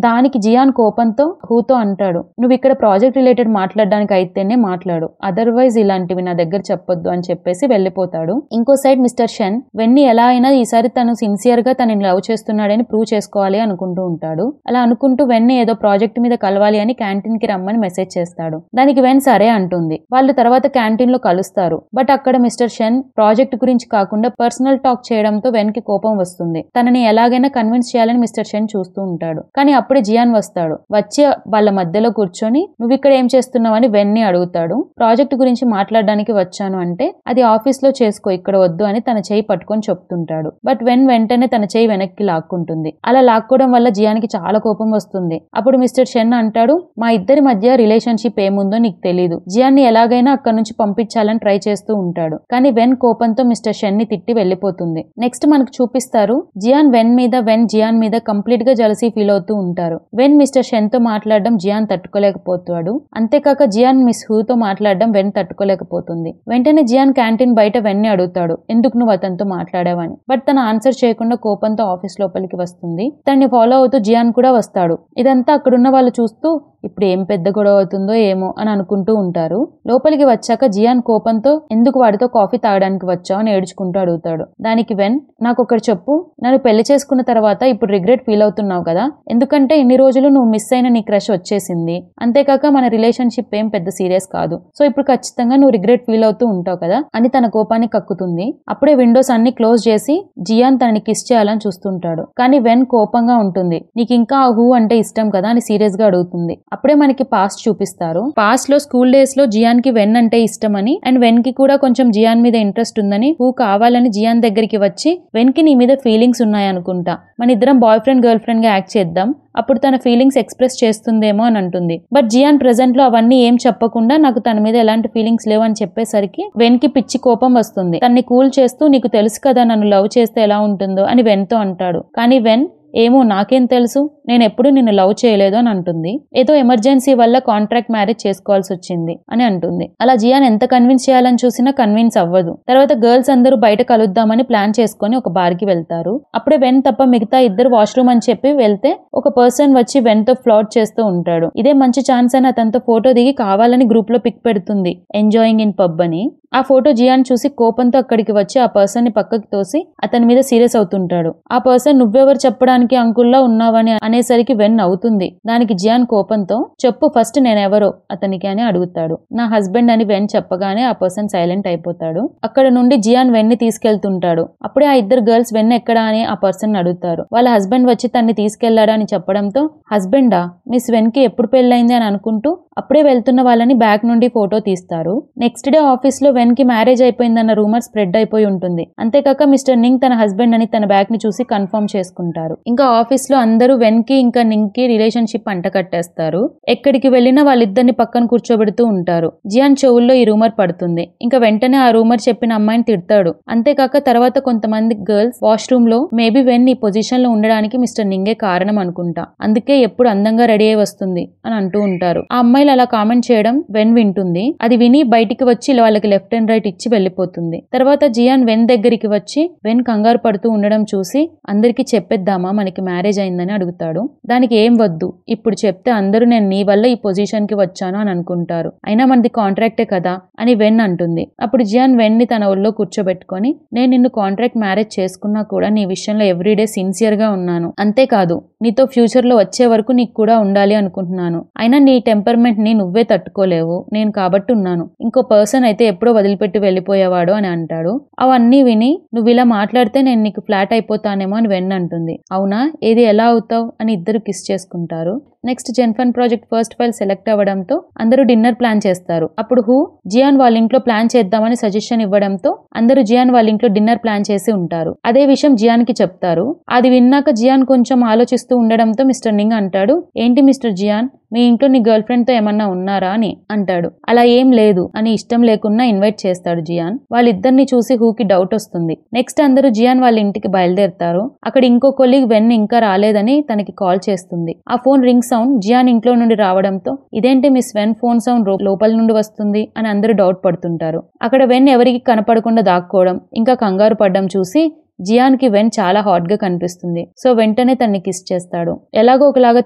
దానికి జియాన్ కోపంతో హూతో అంటాడు, నువ్వు ఇక్కడ ప్రాజెక్ట్ రిలేటెడ్ మాట్లాడడానికి అయితేనే మాట్లాడు, అదర్వైజ్ ఇలాంటివి నా దగ్గర చెప్పొద్దు అని చెప్పేసి వెళ్ళిపోతాడు. ఇంకో సైడ్ మిస్టర్ షెన్ వెన్ని ఎలా అయినా ఈసారి తను సిన్సియర్ గా తనని లవ్ చేస్తున్నాడని ప్రూవ్ చేసుకోవాలి అనుకుంటూ ఉంటాడు. అలా అనుకుంటూ వెన్ని ఏదో ప్రాజెక్ట్ మీద కలవాలి అని క్యాంటీన్ కి రమ్మని మెసేజ్ చేస్తాడు. దానికి వెన్ సరే అంటుంది. వాళ్ళు తర్వాత క్యాంటీన్ లో కలుస్తారు. బట్ అక్కడ మిస్టర్ షెన్ ప్రాజెక్ట్ గురించి కాకుండా పర్సనల్ టాక్ చేయడంతో వెన్ కి కోపం వస్తుంది. తనని ఎలాగైనా కన్విన్స్ చేయాలని మిస్టర్ షెన్ చూస్తూ ఉంటాడు. కానీ అప్పుడే జియాన్ వస్తాడు. వచ్చి వాళ్ళ మధ్యలో కూర్చొని నువ్వు ఇక్కడ ఏం చేస్తున్నావు అని వెన్ని అడుగుతాడు. ప్రాజెక్ట్ గురించి మాట్లాడడానికి వచ్చాను అంటే అది ఆఫీస్ లో చేసుకో, ఇక్కడ వద్దు అని తన చేయి పట్టుకొని చెప్తుంటాడు. బట్ వెంటనే తన చేయి వెనక్కి లాక్కుంటుంది. అలా లాక్కోవడం వల్ల జియాన్ కి చాలా కోపం వస్తుంది. అప్పుడు మిస్టర్ షెన్ అంటాడు, మా ఇద్దరి మధ్య రిలేషన్షిప్ ఏముందో నీకు తెలీదు, జియాన్ జియాన్ ని ఎలాగైనా అక్కడి నుంచి పంపించాలని ట్రై చేస్తూ ఉంటాడు. కానీ వెన్ కోపంతో మిస్టర్ షెన్ ని తిట్టి వెళ్లిపోతుంది. నెక్స్ట్ మనకు చూపిస్తారు జియాన్ వెన్ జియాన్ మీద కంప్లీట్ గా జలసీ ఫీల్ అవుతూ ఉంటారు. వెన్ మిస్టర్ షెన్ తో మాట్లాడడం జియాన్ తట్టుకోలేకపోతాడు. అంతేకాక జియాన్ మిస్ హూ తో మాట్లాడడం వెన్ తట్టుకోలేకపోతుంది. వెంటనే జియాన్ క్యాంటీన్ బయట వెన్ ని అడుగుతాడు ఎందుకు నువ్వు అతనితో మాట్లాడావని. బట్ తన ఆన్సర్ చేయకుండా కోపంతో ఆఫీస్ లోపలికి వస్తుంది. తనని ఫాలో అవుతూ జియాన్ కూడా వస్తాడు. ఇదంతా అక్కడున్న వాళ్ళు చూస్తూ ఇప్పుడు ఏం పెద్ద గొడవ అవుతుందో ఏమో అని అనుకుంటూ ఉంటారు. లోపలికి వచ్చాక జియాన్ కోపంతో ఎందుకు వాడితో కాఫీ తాగడానికి వచ్చావు అని ఏడ్చుకుంటూ అడుగుతాడు. దానికి వెన్ నాకు ఒకటి చెప్పు, నన్ను పెళ్లి చేసుకున్న తర్వాత ఇప్పుడు రిగ్రెట్ ఫీల్ అవుతున్నావు కదా, ఎందుకంటే ఇన్ని రోజులు నువ్వు మిస్ అయిన నీ క్రష్ వచ్చేసింది. అంతేకాక మన రిలేషన్షిప్ ఏం పెద్ద సీరియస్ కాదు. సో ఇప్పుడు ఖచ్చితంగా నువ్వు రిగ్రెట్ ఫీల్ అవుతూ ఉంటావు కదా అని తన కోపాన్ని కక్కుతుంది. అప్పుడే విండోస్ అన్ని క్లోజ్ చేసి జియాన్ తనని కిస్ చేయాలని చూస్తుంటాడు. కానీ వెన్ కోపంగా ఉంటుంది. నీకు ఇంకా ఆ హూ అంటే ఇష్టం కదా అని సీరియస్ గా అడుగుతుంది. అప్పుడే మనకి పాస్ట్ చూపిస్తారు. పాస్ట్ లో స్కూల్ డేస్ లో జియాన్ కి వెన్ అంటే ఇష్టమని అండ్ వెన్ కి కూడా కొంచెం జియాన్ మీద ఇంట్రెస్ట్ ఉందని హూ కావాలని జియాన్ దగ్గరికి వచ్చి వెన్ కి నీ మీద ఫీలింగ్స్ ఉన్నాయనుకుంటా, మన ఇద్దరం బాయ్ ఫ్రెండ్ గర్ల్ ఫ్రెండ్ గా యాక్ట్ చేద్దాం, అప్పుడు తన ఫీలింగ్స్ ఎక్స్ప్రెస్ చేస్తుందేమో అని అంటుంది. బట్ జియాన్ ప్రెజెంట్ లో అవన్నీ ఏం చెప్పకుండా నాకు తన మీద ఎలాంటి ఫీలింగ్స్ లేవు అని చెప్పేసరికి వెన్ కి పిచ్చి కోపం వస్తుంది. తన్ని కూల్ చేస్తూ నీకు తెలుసు కదా నన్ను లవ్ చేస్తే ఎలా ఉంటుందో అని వెన్ తో అంటాడు. కానీ వెన్ ఏమో నాకేం తెలుసు, నేను ఎప్పుడు నిన్ను లవ్ చేయలేదు అని అంటుంది. ఏదో ఎమర్జెన్సీ వల్ల కాంట్రాక్ట్ మ్యారేజ్ చేసుకోవాల్సి వచ్చింది అని అంటుంది. అలా జియాన్ ఎంత కన్విన్స్ చేయాలని చూసినా కన్విన్స్ అవ్వదు. తర్వాత గర్ల్స్ అందరూ బయట కలుద్దామని ప్లాన్ చేసుకుని ఒక బార్ కి వెళ్తారు. అప్పుడే వెన్ తప్ప మిగతా ఇద్దరు వాష్రూమ్ అని చెప్పి వెళ్తే ఒక పర్సన్ వచ్చి వెన్ తో ఫ్లాట్ చేస్తూ ఉంటాడు. ఇదే మంచి ఛాన్స్ అని అతనితో ఫోటో దిగి కావాలని గ్రూప్ లో పిక్ పెడుతుంది ఎంజాయింగ్ ఇన్ పబ్ అని. ఆ ఫోటో జియాన్ చూసి కోపంతో అక్కడికి వచ్చి ఆ పర్సన్ ని పక్కకి తోసి అతని మీద సీరియస్ అవుతుంటాడు. ఆ పర్సన్ నువ్వెవరు చెప్పడానికి అంకుల్లా ఉన్నావని అనేసరికి వెన్ అవుతుంది. దానికి జియాన్ కోపంతో చెప్పు ఫస్ట్ నేనెవరో అతనికి అని అడుగుతాడు. నా హస్బెండ్ అని వెన్ చెప్పగానే ఆ పర్సన్ సైలెంట్ అయిపోతాడు. అక్కడ నుండి జియాన్ వెన్ ని తీసుకెళ్తుంటాడు. అప్పుడే ఆ ఇద్దరు గర్ల్స్ వెన్ ఎక్కడా అని ఆ పర్సన్ అడుగుతారు. వాళ్ళ హస్బెండ్ వచ్చి తన్ని తీసుకెళ్లాడా అని చెప్పడంతో హస్బెండా మిస్ వెన్ కి ఎప్పుడు పెళ్ళైంది అని అనుకుంటూ అప్పుడే వెళ్తున్న వాళ్ళని బ్యాక్ నుండి ఫోటో తీస్తారు. నెక్స్ట్ డే ఆఫీస్ లో వెన్ కి మ్యారేజ్ అయిపోయిందన్న రూమర్ స్ప్రెడ్ అయిపోయి ఉంటుంది. అంతేకాక మిస్టర్ నింగ్ తన హస్బెండ్ అని తన బ్యాగ్ ని చూసి కన్ఫర్మ్ చేసుకుంటారు. ఇంకా ఆఫీస్ లో అందరూ వెన్ కి ఇంకా నింగ్ కి రిలేషన్షిప్ అంటకట్టేస్తారు. ఎక్కడికి వెళ్ళినా వాళ్ళిద్దరిని పక్కన కూర్చోబెడుతూ ఉంటారు. జియాన్ చెవుల్లో ఈ రూమర్ పడుతుంది. ఇంకా వెంటనే ఆ రూమర్ చెప్పిన అమ్మాయిని తిడతాడు. అంతేకాక తర్వాత కొంతమంది గర్ల్స్ వాష్రూమ్ లో మేబీ వెన్ ఈ పొజిషన్ లో ఉండడానికి మిస్టర్ నింగే కారణం అనుకుంటా, అందుకే ఎప్పుడు అందంగా రెడీ అయి వస్తుంది అని అంటూ ఉంటారు. ఆ అమ్మాయిలు అలా కామెంట్ చేయడం వెన్ వింటుంది. అది విని బయటికి వచ్చి వాళ్ళకి లెఫ్ట్ అండ్ రైట్ ఇచ్చి వెళ్లిపోతుంది. తర్వాత జియాన్ వెన్ దగ్గరికి వచ్చి వెన్ కంగారు పడుతూ ఉండడం చూసి అందరికి చెప్పేద్దామా మనకి మ్యారేజ్ అయిందని అడుగుతాడు. దానికి ఏం వద్దు, ఇప్పుడు చెప్తే అందరూ నేను నీ వల్ల ఈ పొజిషన్ కి వచ్చాను అని అనుకుంటారు, అయినా మనది కాంట్రాక్టే కదా అని వెన్ అంటుంది. అప్పుడు జియాన్ వెన్ ని తన ఒళ్ళో కూర్చోబెట్టుకొని నేను నిన్ను కాంట్రాక్ట్ మ్యారేజ్ చేసుకున్నా కూడా నీ విషయంలో ఎవ్రీడే సిన్సియర్ గా ఉన్నాను, అంతేకాదు నీతో ఫ్యూచర్ లో వచ్చే వరకు నీకు కూడా ఉండాలి అనుకుంటున్నాను, అయినా నీ టెంపర్మెంట్ ని నువ్వే తట్టుకోలేవు, నేను కాబట్టి ఉన్నాను, ఇంకో పర్సన్ అయితే ఎప్పుడో వదిలిపెట్టి వెళ్ళిపోయేవాడు అని అంటాడు. అవన్నీ విని నువ్వు ఇలా మాట్లాడితే నేను నీకు ఫ్లాట్ అయిపోతానేమో అని వెన్ అంటుంది. అవునా, ఏది ఎలా అవుతావు అని ఇద్దరు కిస్ చేసుకుంటారు. నెక్స్ట్ జెన్ఫన్ ప్రాజెక్ట్ ఫస్ట్ ఫైల్ సెలెక్ట్ అవ్వడంతో అందరూ డిన్నర్ ప్లాన్ చేస్తారు. అప్పుడు హూ జియాన్ వాళ్ళ ఇంట్లో ప్లాన్ చేద్దామని సజెషన్ ఇవ్వడంతో అందరూ జియాన్ వాళ్ళ ఇంట్లో డిన్నర్ ప్లాన్ చేసి ఉంటారు. అదే విషయం జియాన్ కి చెప్తారు. అది విన్నాక జియాన్ కొంచెం ఆలోచిస్తూ ఉండడంతో మిస్టర్ నింగ్ అంటాడు, ఏంటి మిస్టర్ జియాన్ మీ ఇంట్లో నీ గర్ల్ ఫ్రెండ్ తో ఏమన్నా ఉన్నారా అని అంటాడు. అలా ఏం లేదు అని ఇష్టం లేకున్నా ఇన్వైట్ చేస్తాడు జియాన్. వాళ్ళిద్దరిని చూసి హూకి డౌట్ వస్తుంది. నెక్స్ట్ అందరూ జియాన్ వాళ్ళ ఇంటికి బయలుదేరుతారు. అక్కడ ఇంకో కొలీగ్ వెన్ ఇంకా రాలేదని తనకి కాల్ చేస్తుంది. ఆ ఫోన్ రింగ్ సౌండ్ జియాన్ ఇంట్లో నుండి రావడంతో ఇదేంటి మిస్ వెన్ ఫోన్ సౌండ్ లోపల నుండి వస్తుంది అని అందరూ డౌట్ పడుతుంటారు. అక్కడ వెన్ ఎవరికి కనపడకుండా దాక్కోవడం ఇంకా కంగారు పడ్డం చూసి జియాన్ కి వెన్ చాలా హాట్ గా కనిపిస్తుంది. సో వెంటనే తన్ని కిస్ చేస్తాడు. ఎలాగో ఒకలాగా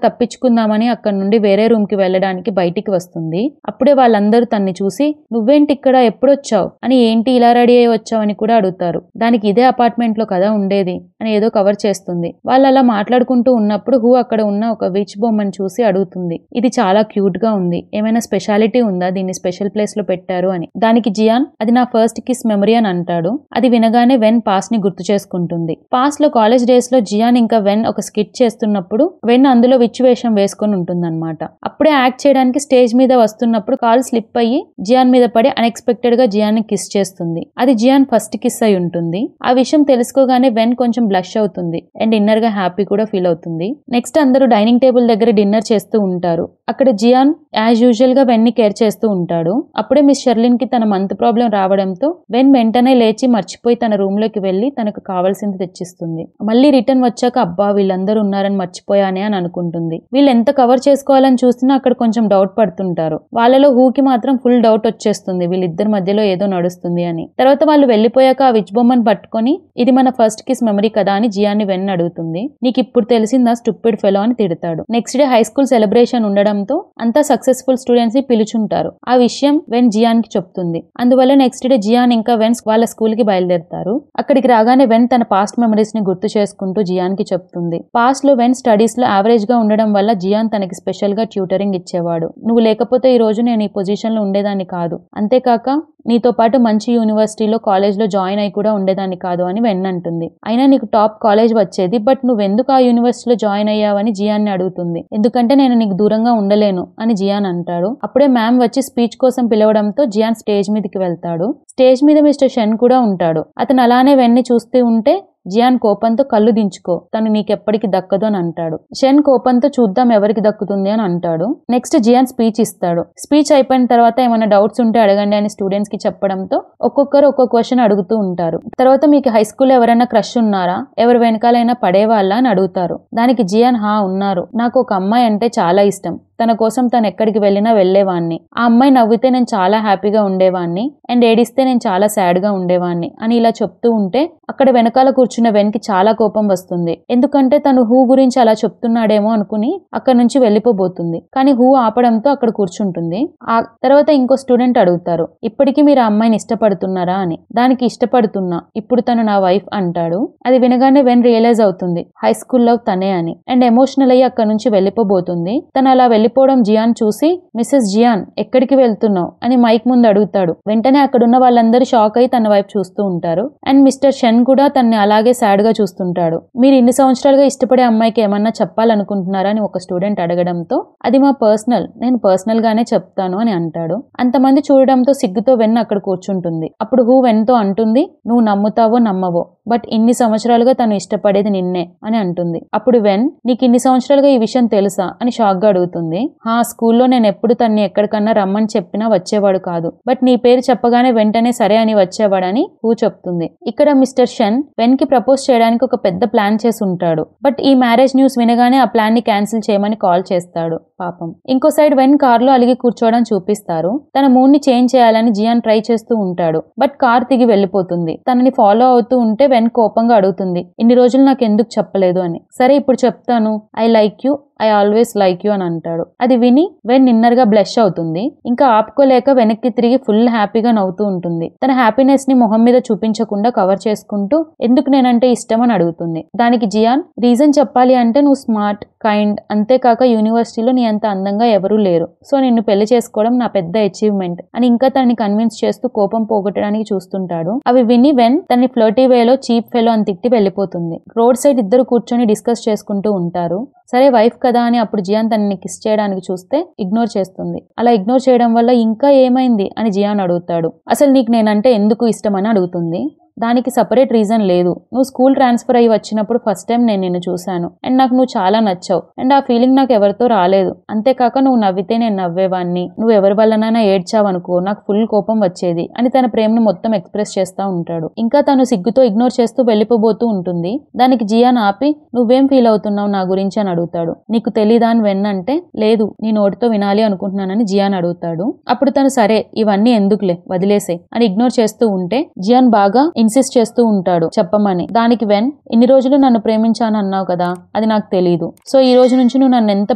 తప్పించుకుందామని అక్కడ నుండి వేరే రూమ్ కి వెళ్ళడానికి బయటికి వస్తుంది. అప్పుడే వాళ్ళందరూ తన్ని చూసి నువ్వేంటి ఇక్కడ ఎప్పుడొచ్చావు అని, ఏంటి ఇలా రెడీ అయ్యి వచ్చావు అని కూడా అడుగుతారు. దానికి ఇదే అపార్ట్మెంట్ లో కదా ఉండేది అని ఏదో కవర్ చేస్తుంది. వాళ్ళు అలా మాట్లాడుకుంటూ ఉన్నప్పుడు హూ అక్కడ ఉన్న ఒక విచ్ బొమ్మని చూసి అడుగుతుంది, ఇది చాలా క్యూట్ గా ఉంది, ఏమైనా స్పెషాలిటీ ఉందా దీన్ని స్పెషల్ ప్లేస్ లో పెట్టారు అని. దానికి జియాన్ అది నా ఫస్ట్ కిస్ మెమరీ అని అంటాడు. అది వినగానే వెన్ పాస్ ని గుర్తు చేసుకుంటుంది. పాస్ట్ లో కాలేజ్ డేస్ లో జియాన్ ఇంకా వెన్ ఒక స్కిట్ చేస్తున్నప్పుడు వెన్ అందులో విచ్ వేషం వేసుకొని ఉంటుందన్నమాట. అప్పుడే యాక్ట్ చేయడానికి స్టేజ్ మీద వస్తున్నప్పుడు కాల్ స్లిప్ అయ్యి జియాన్ మీద పడి అన్ఎక్స్పెక్టెడ్ గా జియాన్ ని కిస్ చేస్తుంది. అది జియాన్ ఫస్ట్ కిస్ అయి ఉంటుంది. ఆ విషయం తెలుసుకోగానే వెన్ కొంచెం బ్లష్ అవుతుంది అండ్ ఇన్నర్ గా హ్యాపీ కూడా ఫీల్ అవుతుంది. నెక్స్ట్ అందరూ డైనింగ్ టేబుల్ దగ్గర డిన్నర్ చేస్తూ ఉంటారు. అక్కడ జియాన్ యాజ్ యూజువల్ గా వెన్ ని కేర్ చేస్తూ ఉంటాడు. అప్పుడే మిస్ షెర్లిన్ కి తన మంత్ ప్రాబ్లం రావడంతో వెన్ వెంటనే లేచి మర్చిపోయి తన రూమ్ లోకి వెళ్లి తనకు కావాల్సింది తెచ్చిస్తుంది. మళ్ళీ రిటర్న్ వచ్చాక అబ్బా వీళ్ళందరూ ఉన్నారని మర్చిపోయానే అని అనుకుంటుంది. వీళ్ళు ఎంత కవర్ చేసుకోవాలని చూస్తున్నా అక్కడ కొంచెం డౌట్ పడుతుంటారు. వాళ్ళలో హూకి మాత్రం ఫుల్ డౌట్ వచ్చేస్తుంది వీళ్ళిద్దరి మధ్యలో ఏదో నడుస్తుంది అని. తర్వాత వాళ్ళు వెళ్లిపోయాక ఆ విచ్ బొమ్మను పట్టుకొని ఇది మన ఫస్ట్ కిస్ మెమరీ కదా అని జియాన్ని వెన్ అడుగుతుంది. నీకు ఇప్పుడు తెలిసిందా స్టూపిడ్ ఫెలో అని తిడతాడు. Next day high school celebration ఉండడంతో అంతా సక్సెస్ఫుల్ స్టూడెంట్స్ ని పిలుచుంటారు. ఆ విషయం వెన్ జియాన్ కి చెప్తుంది. అందువల్ల నెక్స్ట్ డే జియాన్ ఇంకా వెన్ వాళ్ళ స్కూల్ కి బయలుదేరతారు. అక్కడికి రాగానే వెన్ తన పాస్ట్ మెమరీస్ ని గుర్తు చేసుకుంటూ జియాన్ కి చెప్తుంది. పాస్ట్ లో వెన్ స్టడీస్ లో యావరేజ్ గా ఉండడం వల్ల జియాన్ తనకి స్పెషల్ గా ట్యూటరింగ్ ఇచ్చేవాడు. నువ్వు లేకపోతే ఈ రోజు నేను ఈ పొజిషన్ లో ఉండేదాన్ని కాదు. అంతేకాక నీతో పాటు మంచి యూనివర్సిటీలో కాలేజ్లో జాయిన్ అయి కూడా ఉండేదాన్ని కాదు అని వెన్ అంటుంది. అయినా నీకు టాప్ కాలేజ్ వచ్చేది, బట్ నువ్వెందుకు ఆ యూనివర్సిటీలో జాయిన్ అయ్యావని జియాన్ని అడుగుతుంది. ఎందుకంటే నేను నీకు దూరంగా ఉండలేను అని జియాన్ అంటాడు. అప్పుడే మ్యామ్ వచ్చి స్పీచ్ కోసం పిలవడంతో జియాన్ స్టేజ్ మీదకి వెళ్తాడు. స్టేజ్ మీద మిస్టర్ షెన్ కూడా ఉంటాడు. అతను అలానే వెన్ని చూస్తూ ఉంటే జియాన్ కోపంతో కళ్ళు దించుకో, తను నీకెప్పటికి దక్కదు అని అంటాడు. షెన్ కోపంతో చూద్దాం ఎవరికి దక్కుతుంది అని అంటాడు. నెక్స్ట్ జియాన్ స్పీచ్ ఇస్తాడు. స్పీచ్ అయిపోయిన తర్వాత ఏమైనా డౌట్స్ ఉంటే అడగండి అని స్టూడెంట్స్ కి చెప్పడంతో ఒక్కొక్కరు ఒక్కొక్క క్వశ్చన్ అడుగుతూ ఉంటారు. తర్వాత మీకు హై స్కూల్లో ఎవరైనా క్రష్ ఉన్నారా, ఎవరు వెనకాలైనా పడేవాళ్ళ అని అడుగుతారు. దానికి జియాన్ హా ఉన్నారు, నాకు ఒక అమ్మాయి అంటే చాలా ఇష్టం, తన కోసం తను ఎక్కడికి వెళ్ళినా వెళ్లేవాణ్ణి. ఆ అమ్మాయి నవ్వితే నేను చాలా హ్యాపీగా ఉండేవాణ్ణి అండ్ ఏడిస్తే నేను చాలా సాడ్ గా ఉండేవాణ్ణి అని ఇలా చెప్తూ ఉంటే అక్కడ వెనకాల కూర్చున్న వెన్కి చాలా కోపం వస్తుంది. ఎందుకంటే తను హూ గురించి అలా చెప్తున్నాడేమో అనుకుని అక్కడ నుంచి వెళ్లిపోబోతుంది. కానీ హూ ఆపడంతో అక్కడ కూర్చుంటుంది. ఆ తర్వాత ఇంకో స్టూడెంట్ అడుగుతారు, ఇప్పటికీ మీరు ఆ అమ్మాయిని ఇష్టపడుతున్నారా అని. దానికి ఇష్టపడుతున్నా, ఇప్పుడు తను నా వైఫ్ అంటాడు. అది వినగానే వెన్ రియలైజ్ అవుతుంది హై స్కూల్ లవ్ తనే అని అండ్ ఎమోషనల్ అయ్యి అక్కడ నుంచి వెళ్లిపోబోతుంది. తను అలా వెళ్ళిపోవడం జియాన్ చూసి మిస్సెస్ జియాన్ ఎక్కడికి వెళ్తున్నావు అని మైక్ ముందు అడుగుతాడు. వెంటనే అక్కడున్న వాళ్ళందరూ షాక్ అయి తన వైపు చూస్తూ ఉంటారు. అండ్ మిస్టర్ షెన్ కూడా తన్ని అలాగే సాడ్ గా చూస్తుంటాడు. మీరు ఇన్ని సంవత్సరాలుగా ఇష్టపడే అమ్మాయికి ఏమన్నా చెప్పాలనుకుంటున్నారా అని ఒక స్టూడెంట్ అడగడంతో అది మా పర్సనల్, నేను పర్సనల్ గానే చెప్తాను అని అంటాడు. అంతమంది చూడడంతో సిగ్గుతో వెన్ అక్కడ కూర్చుంటుంది. అప్పుడు హూ వెన్తో అంటుంది, నువ్వు నమ్ముతావో నమ్మవో బట్ ఇన్ని సంవత్సరాలుగా తను ఇష్టపడేది నిన్నే అని అంటుంది. అప్పుడు వెన్ నీకు ఇన్ని సంవత్సరాలుగా ఈ విషయం తెలుసా అని షాక్ గా అడుగుతుంది. స్కూల్లో నేను ఎప్పుడు తన్ని ఎక్కడికన్నా రమ్మని చెప్పినా వచ్చేవాడు కాదు, బట్ నీ పేరు చెప్పగానే వెంటనే సరే అని వచ్చేవాడని హూ చెప్తుంది. ఇక్కడ మిస్టర్ షెన్ వెన్ కి ప్రపోజ్ చేయడానికి ఒక పెద్ద ప్లాన్ చేసి ఉంటాడు. బట్ ఈ మ్యారేజ్ న్యూస్ వినగానే ఆ ప్లాన్ ని క్యాన్సిల్ చేయమని కాల్ చేస్తాడు. పాపం. ఇంకో సైడ్ వెన్ కార్ లో అలిగి కూర్చోవడం చూపిస్తారు. తన మూడ్ ని చేంజ్ చేయాలని జియాన్ ట్రై చేస్తూ ఉంటాడు. బట్ కార్ దిగి వెళ్లిపోతుంది. తనని ఫాలో అవుతూ ఉంటే వెన్ కోపంగా అడుగుతుంది, ఇన్ని రోజులు నాకు ఎందుకు చెప్పలేదు అని. సరే ఇప్పుడు చెప్తాను, I like you, I always like you అని అంటాడు. అది విని వెన్ ఇన్నర్ గా బ్లష్ అవుతుంది. ఇంకా ఆపుకోలేక వెనక్కి తిరిగి ఫుల్ హ్యాపీగా నవ్వుతూ ఉంటుంది. తన హ్యాపీనెస్ ని మొహం మీద చూపించకుండా కవర్ చేసుకుంటూ ఎందుకు నేనంటే ఇష్టం అని అడుగుతుంది. దానికి జియాన్ రీజన్ చెప్పాలి అంటే నువ్వు స్మార్ట్, కైండ్, అంతేకాక యూనివర్సిటీలో నీ అంత అందంగా ఎవరూ లేరు, సో నిన్ను పెళ్లి చేసుకోవడం నా పెద్ద అచీవ్మెంట్ అని ఇంకా తనని కన్విన్స్ చేస్తూ కోపం పోగొట్టడానికి చూస్తుంటాడు. అవి విని వెన్ తనని ఫ్లర్టీ వేలో చీప్ ఫెలో అని తిట్టి వెళ్లిపోతుంది. రోడ్ సైడ్ ఇద్దరు కూర్చొని డిస్కస్ చేసుకుంటూ ఉంటారు. సరే వైఫ్ కదా అని అప్పుడు జియాన్ తనని కిస్ చేయడానికి చూస్తే ఇగ్నోర్ చేస్తుంది. అలా ఇగ్నోర్ చేయడం వల్ల ఇంకా ఏమైంది అని జియాన్ అడుగుతాడు. అసలు నీకు నేనంటే ఎందుకు ఇష్టం అని అడుగుతుంది. దానికి సపరేట్ రీజన్ లేదు, నువ్వు స్కూల్ ట్రాన్స్ఫర్ అయ్యి వచ్చినప్పుడు ఫస్ట్ టైం నేను నిన్ను చూశాను అండ్ నాకు నువ్వు చాలా నచ్చావు అండ్ ఆ ఫీలింగ్ నాకు ఎవరితో రాలేదు. అంతేకాక నువ్వు నవ్వితే నేను నవ్వేవాన్ని, నువ్వు ఎవరి వల్లనైనా ఏడ్చావనుకో నాకు ఫుల్ కోపం వచ్చేది అని తన ప్రేమను మొత్తం ఎక్స్ప్రెస్ చేస్తూ ఉంటాడు. ఇంకా తను సిగ్గుతో ఇగ్నోర్ చేస్తూ వెళ్లిపోబోతూ ఉంటుంది. దానికి జియాన్ ఆపి నువ్వేం ఫీల్ అవుతున్నావు నా గురించి అని అడుగుతాడు. నీకు తెలీదా అని వెన్ అంటే లేదు నీ నోటితో వినాలి అనుకుంటున్నానని జియాన్ అడుగుతాడు. అప్పుడు తను సరే ఇవన్నీ ఎందుకులే వదిలేసే అని ఇగ్నోర్ చేస్తూ ఉంటే జియాన్ బాగా ఇన్సిస్ట్ చేస్తూ ఉంటాడు చెప్పమని. దానికి వెన్ ఇన్ని రోజులు నన్ను ప్రేమించాను అన్నావు కదా, అది నాకు తెలీదు. సో ఈ రోజు నుంచి నువ్వు నన్ను ఎంత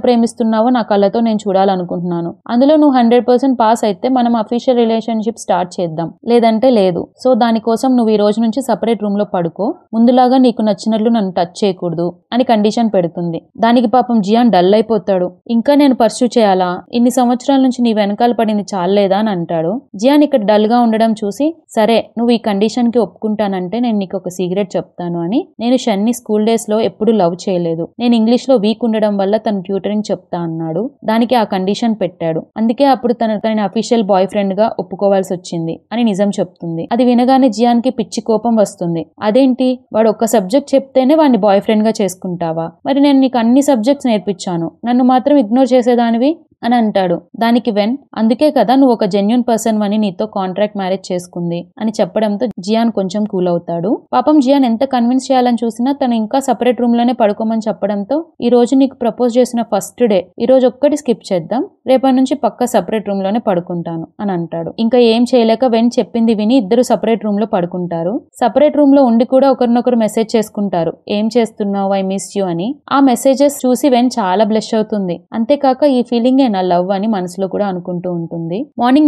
ప్రేమిస్తున్నావో నా కళ్ళతో నేను చూడాలనుకుంటున్నాను. అందులో నువ్వు 100% పాస్ అయితే మనం అఫీషియల్ రిలేషన్షిప్ స్టార్ట్ చేద్దాం, లేదంటే లేదు. సో దానికోసం నువ్వు ఈ రోజు నుంచి సపరేట్ రూమ్ లో పడుకో, ముందులాగా నీకు నచ్చినట్లు నన్ను టచ్ చేయకూడదు అని కండిషన్ పెడుతుంది. దానికి పాపం జియాన్ డల్ అయిపోతాడు. ఇంకా నేను పర్సూ చేయాలా, ఇన్ని సంవత్సరాల నుంచి నీ వెనకాల పడింది చాలేదా అని అంటాడు. జియాన్ ఇక్కడ డల్ గా ఉండడం చూసి సరే నువ్వు ఈ కండిషన్ కి ఒప్పుకుంటానంటే నేను నీకు ఒక సీక్రెట్ చెప్తాను అని. నేను షన్ని స్కూల్ డేస్ లో ఎప్పుడు లవ్ చేయలేదు. నేను ఇంగ్లీష్ లో వీక్ ఉండడం వల్ల తన ట్యూటరింగ్ చెప్తా అన్నాడు. దానికి ఆ కండిషన్ పెట్టాడు. అందుకే అప్పుడు తన అఫీషియల్ బాయ్ ఫ్రెండ్ గా ఒప్పుకోవాల్సి వచ్చింది అని నిజం చెప్తుంది. అది వినగానే జియాన్ కి పిచ్చి కోపం వస్తుంది. అదేంటి, వాడు ఒక్క సబ్జెక్ట్ చెప్తేనే వాడిని బాయ్ ఫ్రెండ్ గా చేసుకుంటావా? మరి నేను నీకు అన్ని సబ్జెక్ట్స్ నేర్పించాను, నన్ను మాత్రం ఇగ్నోర్ చేసేదానివి అని అంటాడు. దానికి వెన్, అందుకే కదా నువ్వు ఒక జెన్యూన్ పర్సన్ అని నీతో కాంట్రాక్ట్ మ్యారేజ్ చేసుకుంది అని చెప్పడంతో జియాన్ కొంచెం కూల్ అవుతాడు. పాపం జియాన్ ఎంత కన్విన్స్ చేయాలని చూసినా తను ఇంకా సపరేట్ రూమ్ లోనే పడుకోమని చెప్పడంతో ఈ రోజు నీకు ప్రపోజ్ చేసిన ఫస్ట్ డే, ఈ రోజు ఒక్కటి స్కిప్ చేద్దాం, రేపటి నుంచి పక్కా సపరేట్ రూమ్ లోనే పడుకుంటాను అని అంటాడు. ఇంకా ఏం చేయలేక వెన్ చెప్పింది విని ఇద్దరు సపరేట్ రూమ్ లో పడుకుంటారు. సపరేట్ రూమ్ లో ఉండి కూడా ఒకరినొకరు మెసేజ్ చేసుకుంటారు, ఏం చేస్తున్నావు, ఐ మిస్ యూ అని. ఆ మెసేజెస్ చూసి వెన్ చాలా బ్లష్ అవుతుంది. అంతేకాక ఈ ఫీలింగ్ నా లవ్ అని మనసులో కూడా అనుకుంటూ ఉంటుంది.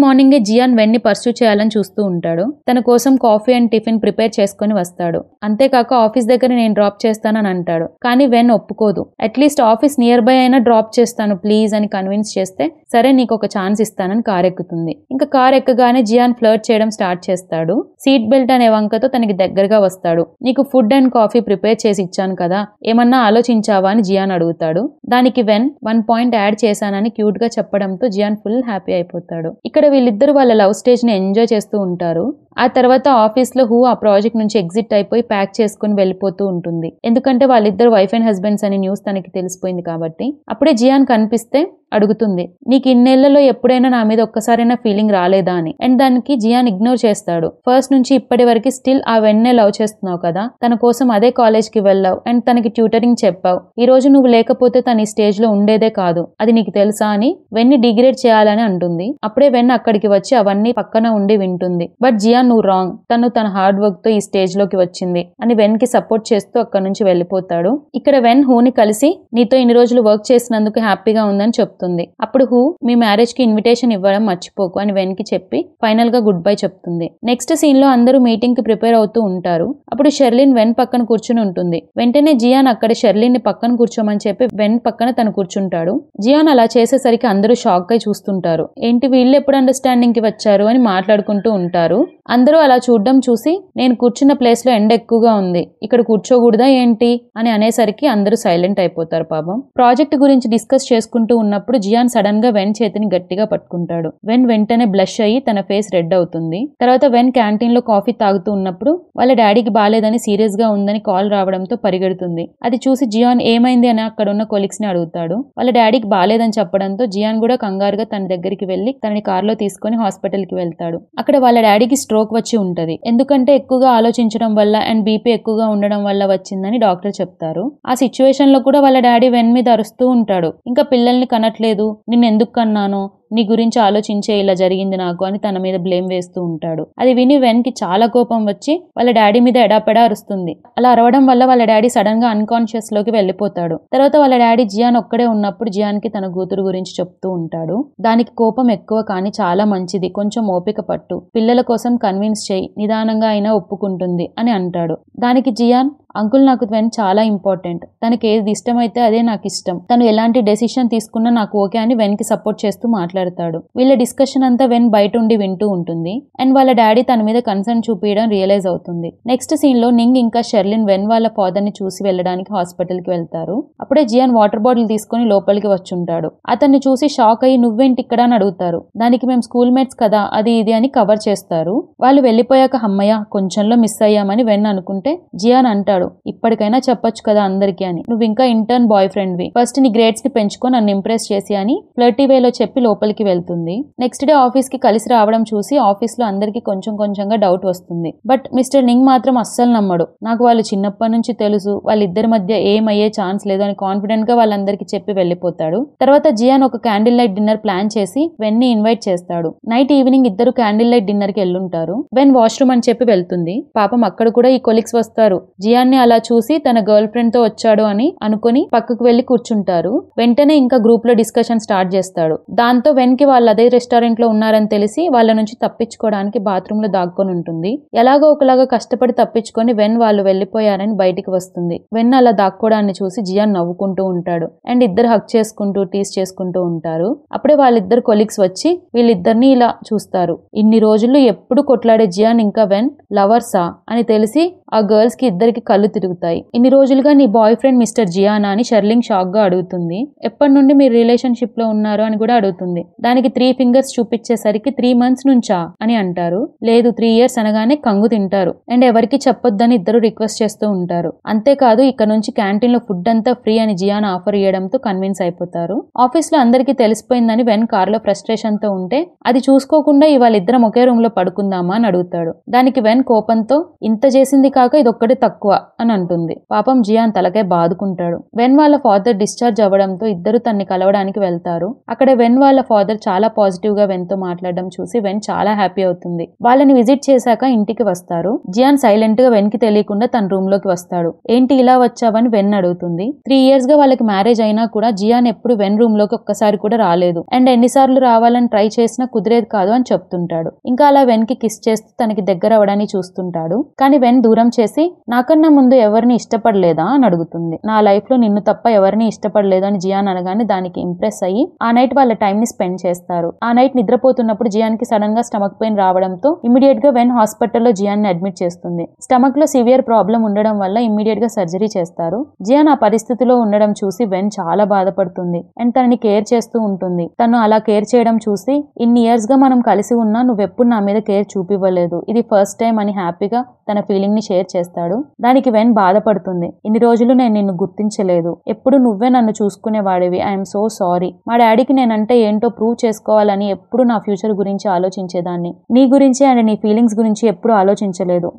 మార్నింగే జియాన్ వెన్ ని పర్స్యూ చేయాలని చూస్తూ ఉంటాడు. తన కోసం కాఫీ అండ్ టిఫిన్ ప్రిపేర్ చేసుకుని వస్తాడు. అంతేకాక ఆఫీస్ దగ్గర నేను డ్రాప్ చేస్తానని అంటాడు. కానీ వెన్ ఒప్పుకోదు. అట్లీస్ట్ ఆఫీస్ నియర్ బై అయినా డ్రాప్ చేస్తాను ప్లీజ్ అని కన్విన్స్ చేస్తే సరే నీకు ఒక ఛాన్స్ ఇస్తానని కార్ ఎక్కుతుంది. ఇంకా కార్ ఎక్కగానే జియాన్ ఫ్లర్ట్ చేయడం స్టార్ట్ చేస్తాడు. సీట్ బెల్ట్ అనే వంకతో తనకి దగ్గరగా వస్తాడు. నీకు ఫుడ్ అండ్ కాఫీ ప్రిపేర్ చేసి ఇచ్చాను కదా, ఏమన్నా ఆలోచించావా అని జియాన్ అడుగుతాడు. దానికి వెన్ 1 పాయింట్ యాడ్ చేశానని క్యూట్ గా చెప్పడంతో జియాన్ ఫుల్ హ్యాపీ అయిపోతాడు. ఇక్కడ వీళ్ళిద్దరు వాళ్ళ లవ్ స్టేజ్ ని ఎంజాయ్ చేస్తూ ఉంటారు. ఆ తర్వాత ఆఫీస్ లో హూ ఆ ప్రాజెక్ట్ నుంచి ఎగ్జిట్ అయిపోయి ప్యాక్ చేసుకుని వెళ్ళిపోతూ ఉంటుంది. ఎందుకంటే వాళ్ళిద్దరు వైఫ్ అండ్ హస్బెండ్స్ అని న్యూస్ తనకి తెలిసిపోయింది కాబట్టి. అప్పుడే జియాన్ కనిపిస్తే అడుగుతుంది, నీకు ఇన్నేళ్లలో ఎప్పుడైనా నా మీద ఒక్కసారైనా ఫీలింగ్ రాలేదా అని. అండ్ దానికి జియాన్ ఇగ్నోర్ చేస్తాడు. ఫస్ట్ నుంచి ఇప్పటి వరకు స్టిల్ ఆ వెన్నే లవ్ చేస్తున్నావు కదా, తన కోసం అదే కాలేజ్ కి వెళ్ళావు అండ్ తనకి ట్యూటరింగ్ చెప్పావు. ఈ రోజు నువ్వు లేకపోతే తన ఈ స్టేజ్ లో ఉండేదే కాదు, అది నీకు తెలుసా అని వెన్ని డిగ్రేడ్ చేయాలని అంటుంది. అప్పుడే వెన్ అక్కడికి వచ్చి అవన్నీ పక్కన ఉండి వింటుంది. బట్ జియాన్ నువ్వు రాంగ్, తన హార్డ్ వర్క్ తో ఈ స్టేజ్ లోకి వచ్చింది అని వెన్ కి సపోర్ట్ చేస్తూ అక్కడి నుంచి వెళ్ళిపోతాడు. ఇక్కడ వెన్ హూని కలిసి నీతో ఇన్ని రోజులు వర్క్ చేసినందుకు హ్యాపీగా ఉందని చెప్తుంది. అప్పుడు హూ మీ మ్యారేజ్ కి ఇన్విటేషన్ ఇవ్వడం మర్చిపోకు అని వెన్ కి చెప్పి ఫైనల్ గా గుడ్ బై చెప్తుంది. నెక్స్ట్ సీన్ లో అందరూ మీటింగ్ కి ప్రిపేర్ అవుతూ ఉంటారు. అప్పుడు షెర్లిన్ వెన్ పక్కన కూర్చుని ఉంటుంది. వెంటనే జియాన్ అక్కడ షెర్లిన్ ని పక్కన కూర్చోమని చెప్పి వెన్ పక్కన తను కూర్చుంటాడు. జియాన్ అలా చేసేసరికి అందరూ షాక్ గా చూస్తుంటారు. ఏంటి వీళ్ళు ఎప్పుడు అండర్స్టాండింగ్ కి వచ్చారు అని మాట్లాడుకుంటూ ఉంటారు. అందరూ అలా చూడడం చూసి నేను కూర్చున్న ప్లేస్ లో ఎండ ఎక్కువగా ఉంది, ఇక్కడ కూర్చోకూడదా ఏంటి అని అనేసరికి అందరూ సైలెంట్ అయిపోతారు. పాపం ప్రాజెక్ట్ గురించి డిస్కస్ చేసుకుంటూ ఉన్నప్పుడు జియాన్ సడన్ గా వెన్ చేతిని గట్టిగా పట్టుకుంటాడు. వెన్ వెంటనే బ్లష్ అయ్యి తన ఫేస్ రెడ్ అవుతుంది. తర్వాత వెన్ క్యాంటీన్ లో కాఫీ తాగుతూ ఉన్నప్పుడు వాళ్ళ డాడీకి బాలేదని సీరియస్ గా ఉందని కాల్ రావడంతో పరిగెడుతుంది. అది చూసి జియాన్ ఏమైంది అని అక్కడ ఉన్న కొలీగ్స్ ని అడుగుతాడు. వాళ్ళ డాడీకి బాలేదని చెప్పడంతో జియాన్ కూడా కంగారుగా తన దగ్గరికి వెళ్లి తనని కార్లో తీసుకుని హాస్పిటల్ కి వెళ్తాడు. అక్కడ వాళ్ళ డాడీకి స్ట్రోక్ వచ్చి ఉంటది. ఎందుకంటే ఎక్కువగా ఆలోచించడం వల్ల అండ్ బీపీ ఎక్కువగా ఉండడం వల్ల వచ్చిందని డాక్టర్ చెప్తారు. ఆ సిచ్యువేషన్ లో కూడా వాళ్ళ డాడీ వెన్ మీద అరుస్తూ ఉంటాడు. ఇంకా పిల్లల్ని కనట్లేదు, నిన్ను ఎందుకు కన్నాను, నీ గురించి ఆలోచించే ఇలా జరిగింది నాకు అని తన మీద బ్లేమ్ వేస్తూ ఉంటాడు. అది విని వెన్ కి చాలా కోపం వచ్చి వాళ్ళ డాడీ మీద ఎడాపెడా అరుస్తుంది. అలా అరవడం వల్ల వాళ్ళ డాడీ సడన్ గా అన్కాన్షియస్ లోకి వెళ్ళిపోతాడు. తర్వాత వాళ్ళ డాడీ జియాన్ ఒక్కడే ఉన్నప్పుడు జియాన్ కి తన కూతురు గురించి చెప్తూ ఉంటాడు. దానికి కోపం ఎక్కువ కానీ చాలా మంచిది, కొంచెం ఓపిక పట్టు, పిల్లల కోసం కన్విన్స్ చేయి, నిదానంగా అయినా ఒప్పుకుంటుంది అని అంటాడు. దానికి జియాన్, అంకుల్ నాకు వెన్ చాలా ఇంపార్టెంట్, తనకి ఏది ఇష్టమైతే అదే నాకు ఇష్టం, తను ఎలాంటి డెసిషన్ తీసుకున్నా నాకు ఓకే అని వెన్ కి సపోర్ట్ చేస్తూ మాట్లాడతాడు. వీళ్ళ డిస్కషన్ అంతా వెన్ బయట ఉండి వింటూ ఉంటుంది. అండ్ వాళ్ళ డాడీ తన మీద కన్సర్న్ చూపించడం రియలైజ్ అవుతుంది. నెక్స్ట్ సీన్ లో నింగ్ ఇంకా షెర్లిన్ వెన్ వాళ్ళ ఫాదర్ ని చూసి వెళ్ళడానికి హాస్పిటల్ కి వెళ్తారు. అప్పుడే జియాన్ వాటర్ బాటిల్ తీసుకుని లోపలికి వచ్చుంటాడు. అతన్ని చూసి షాక్ అయ్యి నువ్వేంటి ఇక్కడ అని అడుగుతారు. దానికి మేము స్కూల్ మేట్స్ కదా అది ఇది అని కవర్ చేస్తారు. వాళ్ళు వెళ్ళిపోయాక హమ్మయ్య కొంచెంలో మిస్ అయ్యామని వెన్ అనుకుంటే జియాన్ అంటాడు, ఇప్పటికైనా చెప్పొచ్చు కదా అందరికీ అని, నువ్వు ఇంకా ఇంటర్న్ బాయ్ ఫ్రెండ్ వి, ఫస్ట్ నీ గ్రేడ్స్ ని పెంచుకో, నన్ను ఇంప్రెస్ చేసి అని ఫ్లర్టీ వేలో చెప్పి లోపలికి వెళ్తుంది. నెక్స్ట్ డే ఆఫీస్ కి కలిసి రావడం చూసి ఆఫీస్ లో అందరికి కొంచెంగా డౌట్ వస్తుంది. బట్ మిస్టర్ నింగ్ మాత్రం అస్సలు నమ్మడు. నాకు వాళ్ళు చిన్నప్పటి నుంచి తెలుసు, వాళ్ళిద్దరి మధ్య ఏమయ్యే ఛాన్స్ లేదు అని కాన్ఫిడెంట్ గా వాళ్ళందరికీ చెప్పి వెళ్ళిపోతాడు. తర్వాత జియాన్ ఒక క్యాండిల్ లైట్ డిన్నర్ ప్లాన్ చేసి వెన్ ని ఇన్వైట్ చేస్తాడు. నైట్ ఈవినింగ్ ఇద్దరు క్యాండిల్ లైట్ డిన్నర్ కి వెళ్ళుంటారు. వెన్ వాష్రూమ్ అని చెప్పి వెళ్తుంది. పాపం అక్కడ కూడా ఈ కొలీగ్స్ వస్తారు. జియాన్ జియాన్ని అలా చూసి తన గర్ల్ ఫ్రెండ్ తో వచ్చాడు అని అనుకుని పక్కకు వెళ్లి కూర్చుంటారు. వెంటనే ఇంకా గ్రూప్ లో డిస్కషన్ స్టార్ట్ చేస్తాడు. దాంతో వెన్ కి వాళ్ళు అదే రెస్టారెంట్ లో ఉన్నారని తెలిసి వాళ్ళ నుంచి తప్పించుకోవడానికి బాత్రూమ్ లో దాక్కొని ఉంటుంది. ఎలాగో ఒకలాగా కష్టపడి తప్పించుకొని వెన్ వాళ్ళు వెళ్లిపోయారని బయటికి వస్తుంది. వెన్ అలా దాక్కోవడాన్ని చూసి జియాన్ నవ్వుకుంటూ ఉంటాడు అండ్ ఇద్దరు హక్ చేసుకుంటూ టీస్ చేసుకుంటూ ఉంటారు. అప్పుడే వాళ్ళిద్దరు కొలీగ్స్ వచ్చి వీళ్ళిద్దరిని ఇలా చూస్తారు. ఇన్ని రోజులు ఎప్పుడు కొట్లాడే జియాన్ ఇంకా వెన్ లవర్సా అని తెలిసి ఆ గర్ల్స్ కి ఇద్దరికి కళ్ళు తిరుగుతాయి. ఇన్ని రోజులుగా నీ బాయ్ ఫ్రెండ్ మిస్టర్ జియానా అని షర్లింగ్ షాక్ గా అడుగుతుంది. ఎప్పటి నుండి మీరు రిలేషన్షిప్ లో ఉన్నారు అని కూడా అడుగుతుంది. దానికి 3 ఫింగర్స్ చూపించేసరికి 3 months నుంచా అని అంటారు. లేదు 3 years అనగానే కంగు తింటారు అండ్ ఎవరికి చెప్పొద్దని ఇద్దరు రిక్వెస్ట్ చేస్తూ ఉంటారు. అంతేకాదు ఇక్కడ నుంచి క్యాంటీన్ లో ఫుడ్ అంతా ఫ్రీ అని జియాన్ ఆఫర్ ఇవ్వడంతో కన్విన్స్ అయిపోతారు. ఆఫీస్ లో అందరికీ తెలిసిపోయిందని వెన్ కార్ లో ఫ్రస్ట్రేషన్ తో ఉంటే అది చూసుకోకుండా ఇవాళిద్దరం ఒకే రూమ్ లో పడుకుందామా అని అడుగుతాడు. దానికి వెన్ కోపంతో ఇంత చేసింది కాక ఇదొక్కటి తక్కువ అని అంటుంది. పాపం జియాన్ తలకే బాదుకుంటాడు. వెన్ వాళ్ళ ఫాదర్ డిశ్చార్జ్ అవ్వడంతో ఇద్దరు తన్ని కలవడానికి వెళ్తారు. అక్కడ వెన్ వాళ్ళ ఫాదర్ చాలా పాజిటివ్ గా వెన్ తో మాట్లాడడం చూసి వెన్ చాలా హ్యాపీ అవుతుంది. వాళ్ళని విజిట్ చేశాక ఇంటికి వస్తారు. జియాన్ సైలెంట్ గా వెన్ కి తెలియకుండా తన రూమ్ లోకి వస్తాడు. ఏంటి ఇలా వచ్చావని వెన్ అడుగుతుంది. 3 years గా వాళ్ళకి మ్యారేజ్ అయినా కూడా జియాన్ ఎప్పుడు వెన్ రూమ్ లోకి ఒక్కసారి కూడా రాలేదు అండ్ ఎన్నిసార్లు రావాలని ట్రై చేసినా కుదిరేది కాదు అని చెప్తుంటాడు. ఇంకా అలా వెన్ కి కిస్ చేస్తూ తనకి దగ్గర అవడానికి చూస్తుంటాడు. కానీ వెన్ దూరం చేసి నాకన్నా ముందు ఎవరిని ఇష్టపడలేదా అని అడుగుతుంది. నా లైఫ్ లో నిన్ను తప్ప ఎవరిని ఇష్టపడలేదు అని జియాన్ అనగానే దానికి ఇంప్రెస్ అయ్యి ఆ నైట్ వాళ్ళ టైం ని స్పెండ్ చేస్తారు. ఆ నైట్ నిద్రపోతున్నప్పుడు జియాన్ కి సడన్ గా స్టమక్ పెయిన్ రావడంతో ఇమీడియట్ గా వెన్ హాస్పిటల్లో జియాన్ ని అడ్మిట్ చేస్తుంది. స్టమక్ లో సివియర్ ప్రాబ్లం ఉండడం వల్ల ఇమీడియట్ గా సర్జరీ చేస్తారు. జియాన్ ఆ పరిస్థితిలో ఉండడం చూసి వెన్ చాలా బాధపడుతుంది అండ్ తనని కేర్ చేస్తూ ఉంటుంది. తను అలా కేర్ చేయడం చూసి ఇన్ని ఇయర్స్ గా మనం కలిసి ఉన్నా నువ్వెప్పుడు నా మీద కేర్ చూపివ్వలేదు, ఇది ఫస్ట్ టైం అని హ్యాపీగా తన ఫీలింగ్ ని షేర్ చేస్తాడు. దానికి వెన్ బాధపడుతుంది. ఇన్ని రోజులు నేను నిన్ను గుర్తించలేదు, ఎప్పుడు నువ్వే నన్ను చూసుకునేవాడివి, ఐఎమ్ సో సారీ. మా డాడీకి నేనంటే ఏంటో ప్రూవ్ చేసుకోవాలని ఎప్పుడు నా ఫ్యూచర్ గురించి ఆలోచించేదాన్ని, నీ గురించి అండ్ నీ ఫీలింగ్స్ గురించి ఎప్పుడు ఆలోచించలేదు.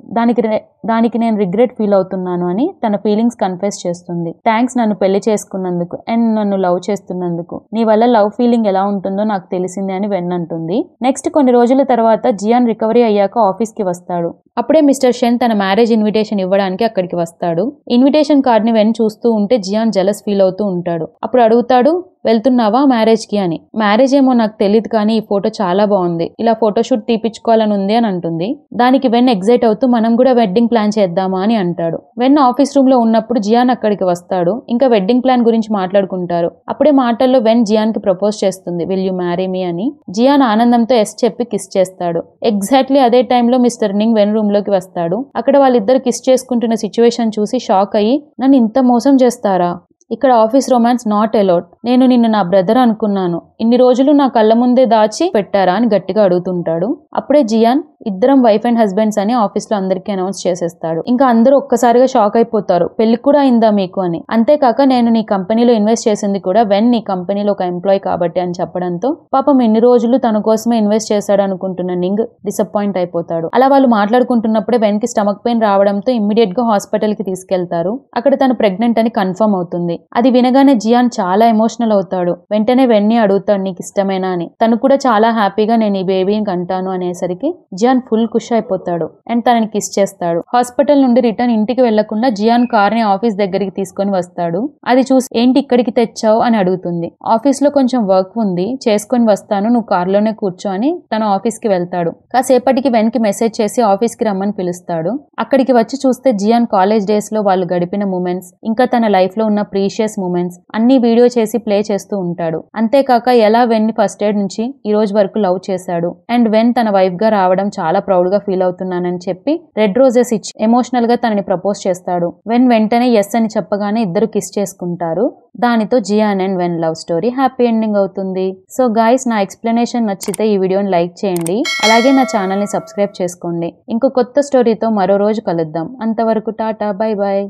దానికి నేను రిగ్రెట్ ఫీల్ అవుతున్నాను అని తన ఫీలింగ్స్ కన్ఫెస్ చేస్తుంది. థ్యాంక్స్ నన్ను పెళ్లి చేసుకున్నందుకు అండ్ నన్ను లవ్ చేస్తున్నందుకు, నీ వల్ల లవ్ ఫీలింగ్ ఎలా ఉంటుందో నాకు తెలిసింది అని వెన్ అంటుంది. నెక్స్ట్ కొన్ని రోజుల తర్వాత జియాన్ రికవరీ అయ్యాక ఆఫీస్ కి వస్తాడు. అప్పుడే మిస్టర్ షెన్ తన మ్యారేజ్ ఇన్విటేషన్ ఇవ్వడానికి అక్కడికి వస్తాడు. ఇన్విటేషన్ కార్డ్ ని వెన్ చూస్తూ ఉంటే జియాన్ జెలస్ ఫీల్ అవుతూ ఉంటాడు. అప్పుడు అడుగుతాడు, వెళ్తున్నావా మ్యారేజ్ కి అని. మ్యారేజ్ ఏమో నాకు తెలియదు కానీ ఈ ఫోటో చాలా బాగుంది, ఇలా ఫోటోషూట్ తీపించుకోవాలని ఉంది అని అంటుంది. దానికి వెన్ ఎగ్జైట్ అవుతూ మనం కూడా వెడ్డింగ్ ప్లాన్ చేద్దామా అని అంటాడు. వెన్ ఆఫీస్ రూమ్ లో ఉన్నప్పుడు జియాన్ అక్కడికి వస్తాడు. ఇంకా వెడ్డింగ్ ప్లాన్ గురించి మాట్లాడుకుంటారు. అప్పుడే మాటల్లో వెన్ జియాన్ కి ప్రపోజ్ చేస్తుంది, విల్ యూ మ్యారీ మీ అని. జియాన్ ఆనందంతో ఎస్ చెప్పి కిస్ చేస్తాడు. ఎగ్జాక్ట్లీ అదే టైంలో మిస్టర్ నింగ్ వెన్ రూమ్ లోకి వస్తాడు. అక్కడ వాళ్ళిద్దరు కిస్ చేసుకుంటున్న సిచ్యువేషన్ చూసి షాక్ అయ్యి నన్ను ఇంత మోసం చేస్తారా, ఇక్కడ ఆఫీస్ రొమాన్స్ నాట్ అలౌడ్, నేను నిన్ను నా బ్రదర్ అనుకున్నాను, ఇన్ని రోజులు నా కళ్ళ ముందే దాచి పెట్టారా అని గట్టిగా అడుగుతుంటాడు. అప్పుడే జియాన్ ఇద్దరం వైఫ్ అండ్ హస్బెండ్స్ అని ఆఫీస్ లో అందరికీ అనౌన్స్ చేసేస్తాడు. ఇంకా అందరూ ఒక్కసారిగా షాక్ అయిపోతారు, పెళ్లి కూడా అయిందా మీకు అని. అంతేకాక నేను నీ కంపెనీలో ఇన్వెస్ట్ చేసింది కూడా వెన్ నీ కంపెనీలో ఒక ఎంప్లాయ్ కాబట్టి అని చెప్పడంతో పాపం ఎన్ని రోజులు తన కోసమే ఇన్వెస్ట్ చేశాడు అనుకుంటున్న నింగ్ డిసప్పాయింట్ అయిపోతాడు. అలా వాళ్ళు మాట్లాడుకుంటున్నప్పుడే వెన్ కి స్టమక్ పెయిన్ రావడంతో ఇమ్మీడియట్ గా హాస్పిటల్ కి తీసుకెళ్తారు. అక్కడ తను ప్రెగ్నెంట్ అని కన్ఫర్మ్ అవుతుంది. అది వినగానే జియాన్ చాలా ఎమోషనల్ అవుతాడు. వెంటనే వెన్ని అడుగుతాడు, నీకు ఇష్టమేనా అని. తను కూడా చాలా హ్యాపీగా నేను ఈ బేబీని కంటాను అనేసరికి జియాన్ ఫుల్ ఖుష్ అయిపోతాడు అండ్ తనని కిస్ చేస్తాడు. హాస్పిటల్ నుండి రిటర్న్ ఇంటికి వెళ్లకుండా జియాన్ కార్ ని ఆఫీస్ దగ్గరికి తీసుకొని వస్తాడు. అది చూసి ఏంటి ఇక్కడికి తెచ్చావు అని అడుగుతుంది. ఆఫీస్ లో కొంచెం వర్క్ ఉంది, చేసుకొని వస్తాను, నువ్వు కార్లోనే కూర్చో అని తన ఆఫీస్ కి వెళ్తాడు. కాసేపటికి వెన్ కి మెసేజ్ చేసి ఆఫీస్ కి రమ్మని పిలుస్తాడు. అక్కడికి వచ్చి చూస్తే జియాన్ కాలేజ్ డేస్ లో వాళ్ళు గడిపిన మూమెంట్స్ ఇంకా తన లైఫ్ లో ఉన్న ప్రీషియస్ మూమెంట్స్ అన్ని వీడియో చేసి ప్లే చేస్తూ ఉంటాడు. అంతేకాక ఎలా వెన్ ని ఫస్ట్ ఎయిడ్ నుంచి ఈ రోజు వరకు లవ్ చేశాడు అండ్ వెన్ తన వైఫ్ గా రావడం చాలా ప్రౌడ్ గా ఫీల్ అవుతున్నానని చెప్పి రెడ్ రోజెస్ ఇచ్చి ఎమోషనల్ గా తనని ప్రపోజ్ చేస్తాడు. వెన్ వెంటనే ఎస్ అని చెప్పగానే ఇద్దరు కిస్ చేసుకుంటారు. దానితో Jian and Wen love story happy ending అవుతుంది. సో గైస్, నా ఎక్స్ప్లెనేషన్ నచ్చితే ఈ వీడియోని లైక్ చేయండి, అలాగే నా ఛానల్ ని సబ్స్క్రైబ్ చేసుకోండి. ఇంకో కొత్త స్టోరీతో మరో రోజు కలుద్దాం. అంతవరకు టాటా, బై బాయ్.